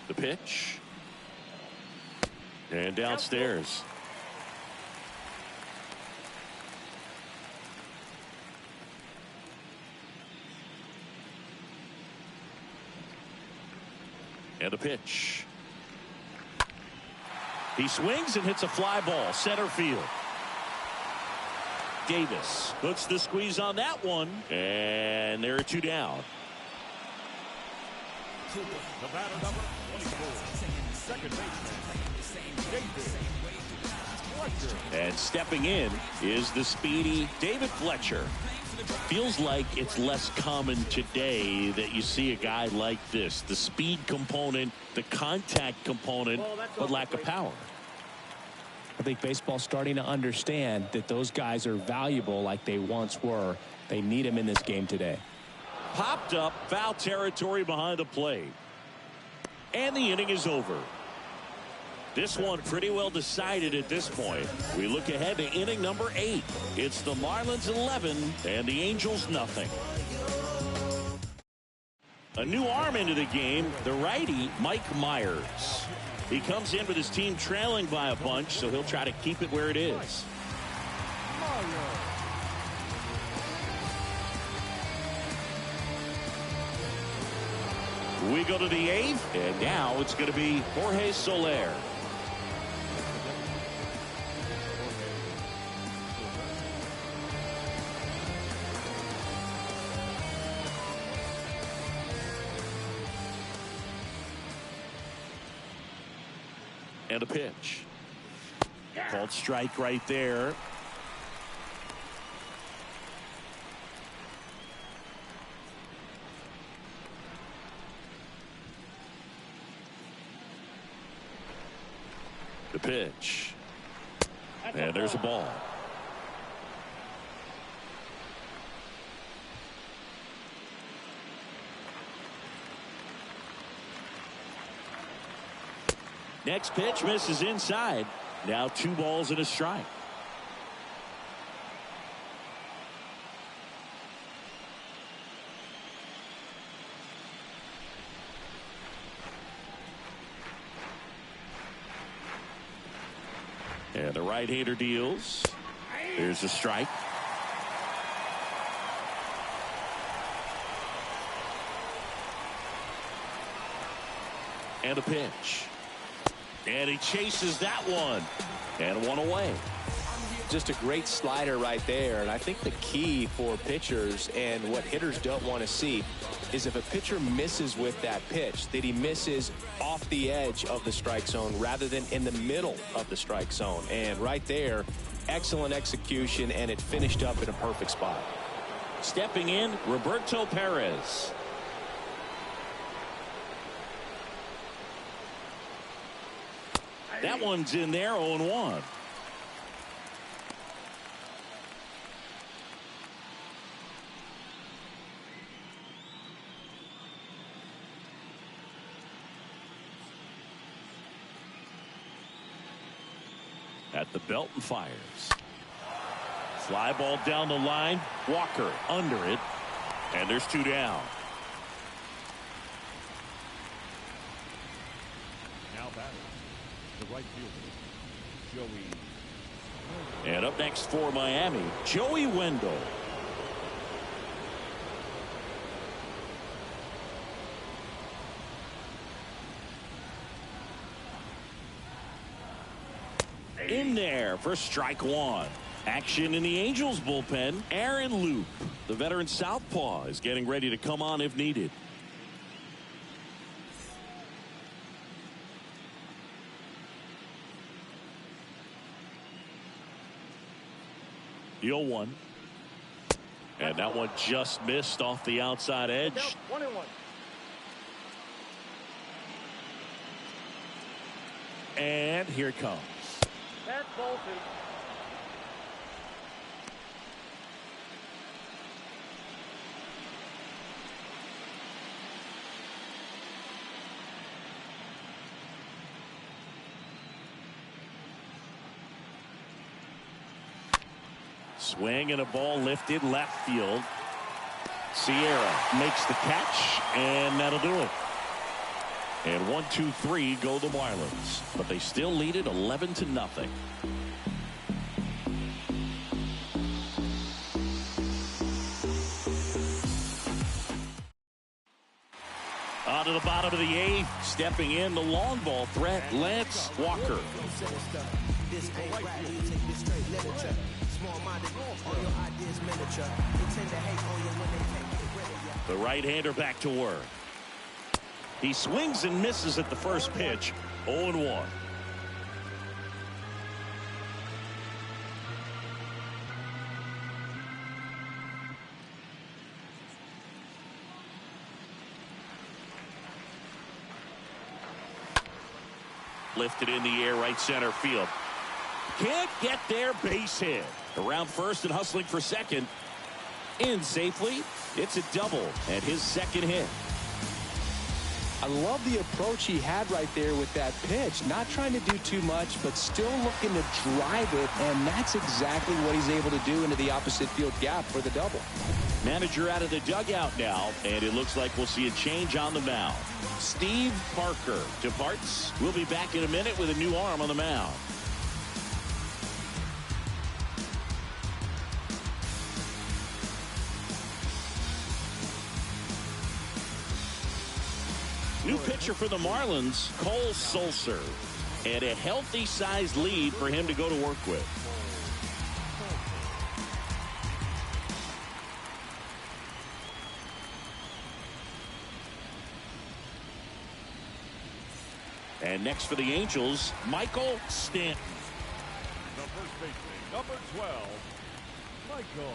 The pitch. And downstairs. And a pitch. He swings and hits a fly ball, center field. Davis puts the squeeze on that one, and there are 2 down. The batter number 24, second baseman, David Fletcher. And stepping in is the speedy David Fletcher. Feels like it's less common today that you see a guy like this. The speed component, the contact component, but lack of power. I think baseball's starting to understand that those guys are valuable like they once were. They need them in this game today. Popped up, foul territory behind the plate. And the inning is over. This one pretty well decided at this point. We look ahead to inning number 8. It's the Marlins 11 and the Angels nothing. A new arm into the game, the righty Mike Myers. He comes in with his team trailing by a bunch, so he'll try to keep it where it is. We go to the 8th, and now it's going to be Jorge Soler. And a pitch. Called strike right there. The pitch. And there's a ball. Next pitch misses inside. Now 2 balls and a strike. And the right-hander deals. There's a strike. And a pitch. And he chases that one. And 1 away. Just a great slider right there. And I think the key for pitchers and what hitters don't want to see is if a pitcher misses with that pitch, that he misses off the edge of the strike zone rather than in the middle of the strike zone. And right there, excellent execution, and it finished up in a perfect spot. Stepping in, Roberto Perez. That one's in there, 0-1. At the belt and fires. Fly ball down the line. Walker under it. And there's 2 down. Now batting, the right fielder, Joey. And up next for Miami, Joey Wendell. In there for strike 1. Action in the Angels bullpen. Aaron Loop, the veteran southpaw, is getting ready to come on if needed. The 0-1. And that one just missed off the outside edge. 1-1. And here it comes. That's bolted. Swing and a ball lifted left field. Sierra makes the catch, and that'll do it. And 1, 2, 3 go the Marlins, but they still lead it 11-0. On to the bottom of the 8th, stepping in the long ball threat, Lance Walker. The right-hander back to work. He swings and misses at the first pitch. 0-1. Lifted in the air, right center field. Can't get there, base hit. Around first and hustling for second. In safely. It's a double and his second hit. I love the approach he had right there with that pitch. Not trying to do too much, but still looking to drive it, and that's exactly what he's able to do into the opposite field gap for the double. Manager out of the dugout now, and it looks like we'll see a change on the mound. Steve Parker departs. We'll be back in a minute with a new arm on the mound. New pitcher for the Marlins, Cole Sulser. And a healthy-sized lead for him to go to work with. And next for the Angels, Michael Stanton. The first baseman, number 12, Michael.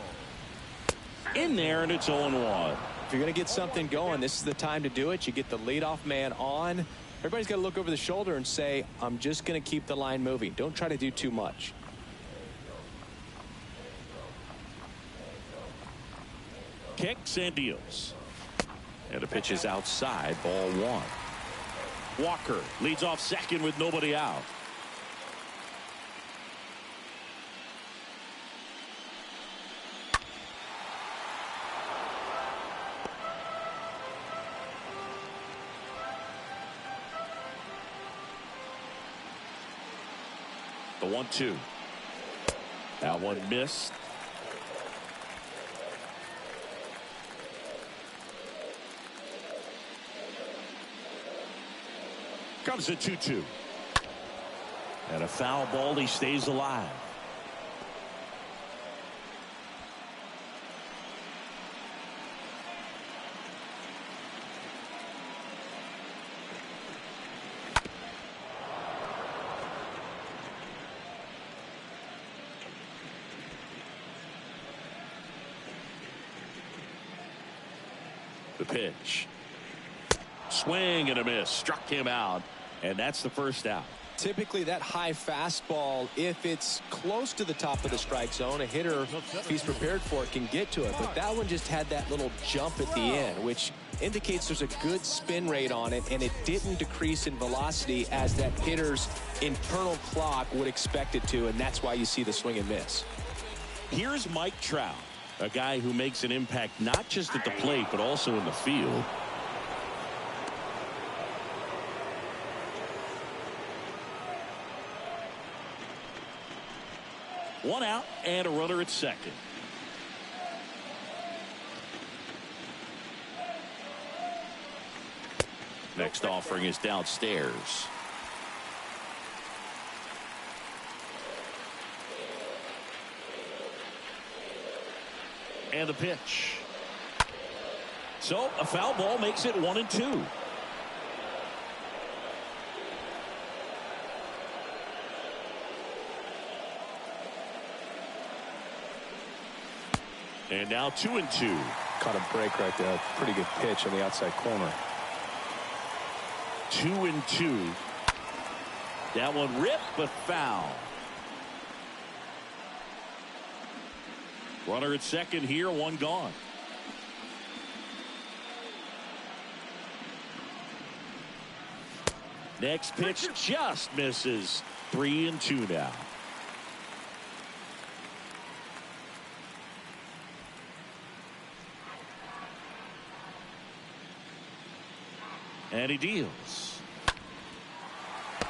In there, and it's 0-1. If you're going to get something going, this is the time to do it. You get the leadoff man on, Everybody's got to look over the shoulder and say, I'm just going to keep the line moving. Don't try to do too much. Kicks and deals. And the pitch is outside, ball one. Walker leads off second with nobody out. The 1-2. That one missed. Comes the 2-2. And a foul ball. He stays alive. The pitch. Swing and a miss. Struck him out. And that's the first out. Typically that high fastball, if it's close to the top of the strike zone, a hitter, if he's prepared for it, can get to it. But that one just had that little jump at the end, which indicates there's a good spin rate on it, and it didn't decrease in velocity as that hitter's internal clock would expect it to, and that's why you see the swing and miss. Here's Mike Trout, a guy who makes an impact not just at the plate but also in the field. One out and a runner at second. Next offering is downstairs. And the pitch. So a foul ball makes it 1-2. And now 2-2. Caught a break right there. Pretty good pitch on the outside corner. 2-2. That one ripped but foul. Runner at second here, one gone. Next pitch just misses. 3-2 now. And he deals.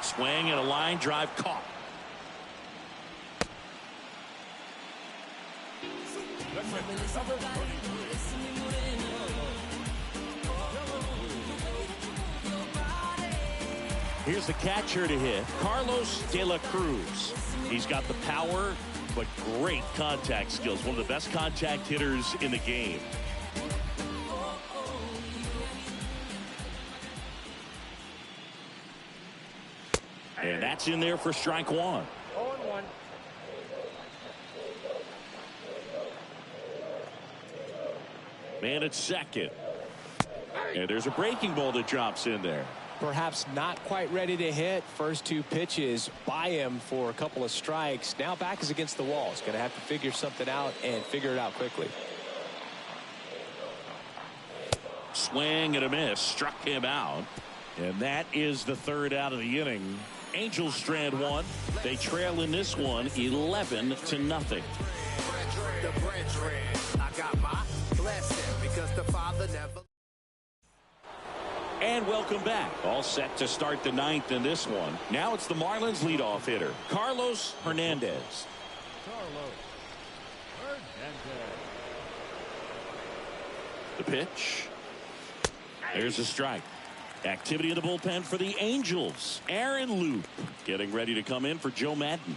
Swing and a line drive caught. Here's the catcher to hit, Carlos De La Cruz. He's got the power, but great contact skills. One of the best contact hitters in the game. And that's in there for strike one. 0-1. Man at second. And there's a breaking ball that drops in there. Perhaps not quite ready to hit. First two pitches by him for a couple of strikes. Now back is against the wall. He's going to have to figure something out and figure it out quickly. Swing and a miss. Struck him out. And that is the third out of the inning. Angels strand one. They trail in this one 11-0. And welcome back. All set to start the ninth in this one. Now it's the Marlins leadoff hitter, Carlos Hernandez. The pitch. There's a strike. Activity in the bullpen for the Angels. Aaron Loop getting ready to come in for Joe Madden.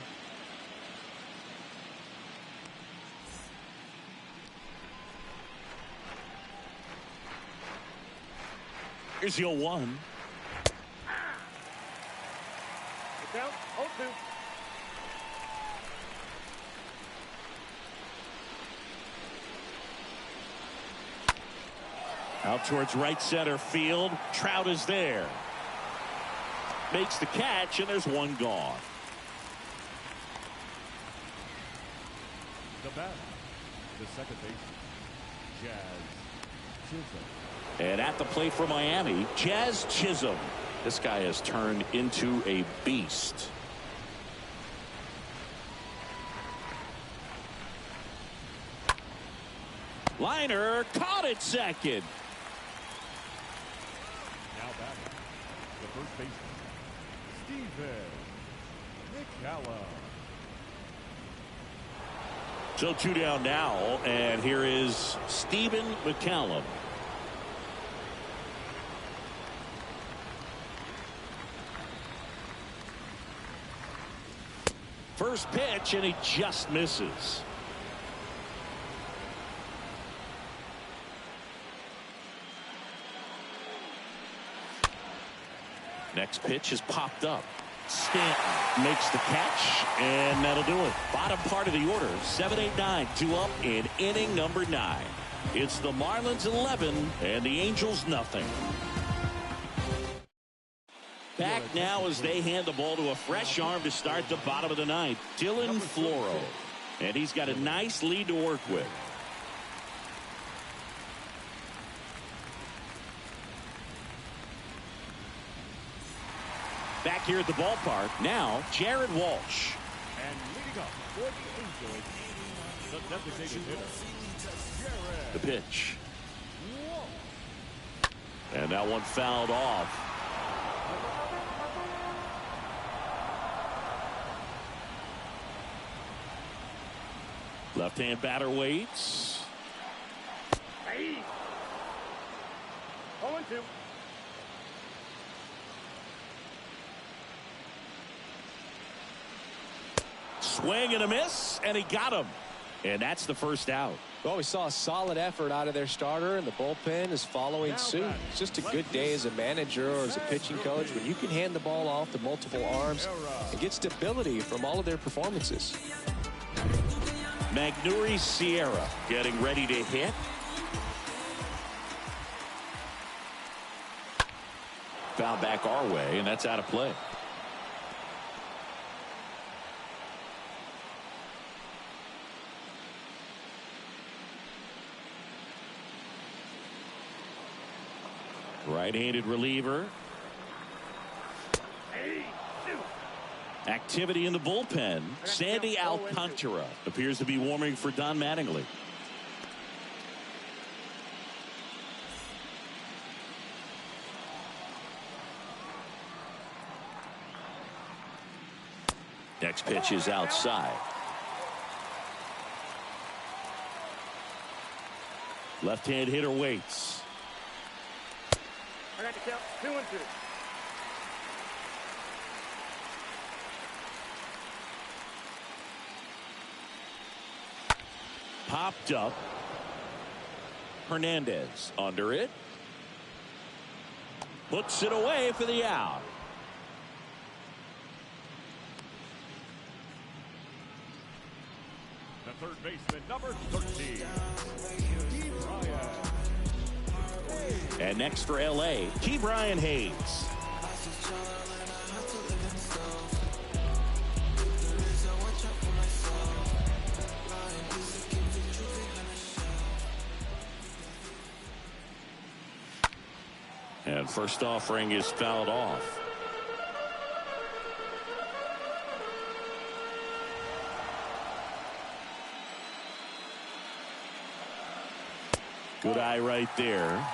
Here's the 0-1. Down 0-2. Out towards right center field. Trout is there. makes the catch, and there's one gone. The batter, the second baseman, Jazz Chisholm. And at the plate for Miami, Jazz Chisholm. This guy has turned into a beast. Liner caught it second. Now batting, the first baseman, Steven McCallum. So 2 down now, and here is Stephen McCallum. First pitch, and he just misses. Next pitch is popped up. Stanton makes the catch, and that'll do it. Bottom part of the order, 7, 8, 9, 2 up in inning number 9. It's the Marlins 11 and the Angels nothing. Back now as they hand the ball to a fresh arm to start the bottom of the ninth, Dylan Floro. And he's got a nice lead to work with. Back here at the ballpark, now Jared Walsh. And leading up for the Angels, the designated hitter, Jared. The pitch. And that one fouled off. Left-hand batter waits. Hey. 0-2. Swing and a miss, and he got him. And that's the first out. Well, we saw a solid effort out of their starter, and the bullpen is following suit. It's just a good day as a manager or as a pitching coach when you can hand the ball off to multiple arms and get stability from all of their performances. Magneuris Sierra getting ready to hit. Foul back our way, and that's out of play. Right-handed reliever. Activity in the bullpen. Sandy Alcantara appears to be warming for Don Mattingly. Next pitch is outside. Left-hand hitter waits. I got the count. 2-2. Popped up. Hernandez under it. Puts it away for the out. The third baseman, number 13. And next for L.A., Key Brian Hayes. And first offering is fouled off. Good eye right there.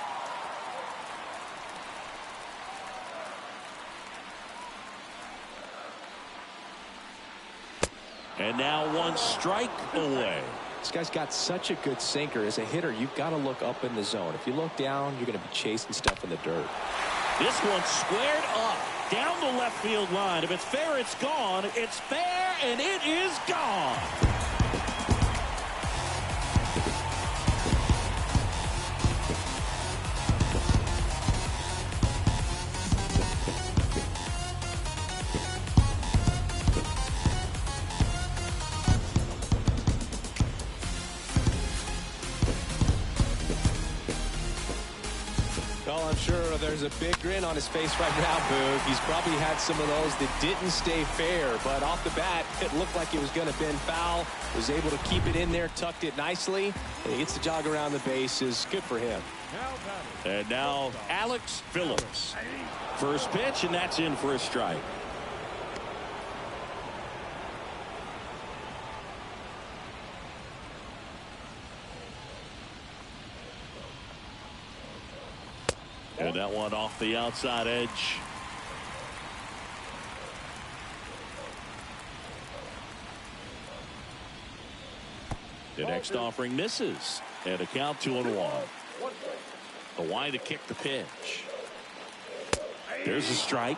And now one strike away. This guy's got such a good sinker. As a hitter, you've got to look up in the zone. If you look down, you're going to be chasing stuff in the dirt. This one squared up down the left field line. If it's fair, it's gone. It's fair, and it is gone. Well, I'm sure there's a big grin on his face right now, Boog. He's probably had some of those that didn't stay fair, but off the bat, it looked like it was going to bend foul. Was able to keep it in there, tucked it nicely, and he gets the jog around the bases. Good for him. And now Alex Phillips. First pitch, and that's in for a strike. And that one off the outside edge. The next offering misses. And a count 2-1. The wind to kick the pitch. There's a strike.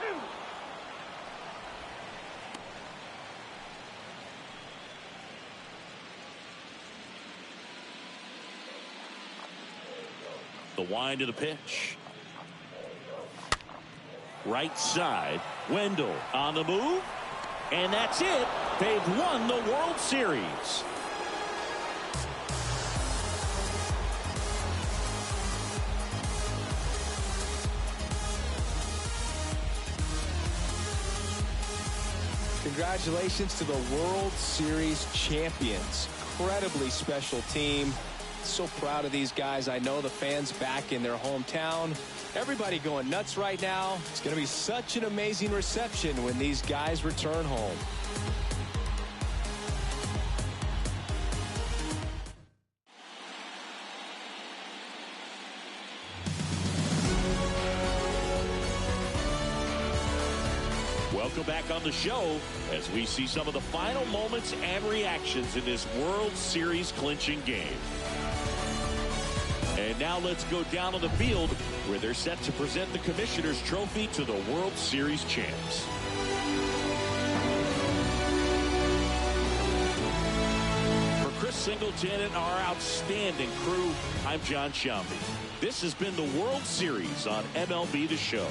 The wind to the pitch. Right side. Wendell on the move. And that's it. They've won the World Series. Congratulations to the World Series champions. Incredibly special team. So proud of these guys. I know the fans back in their hometown. Everybody going nuts right now. It's going to be such an amazing reception when these guys return home. Welcome back on the show as we see some of the final moments and reactions in this World Series clinching game. And now let's go down on the field where they're set to present the Commissioner's Trophy to the World Series champs. For Chris Singleton and our outstanding crew, I'm John Sciambi. This has been the World Series on MLB The Show.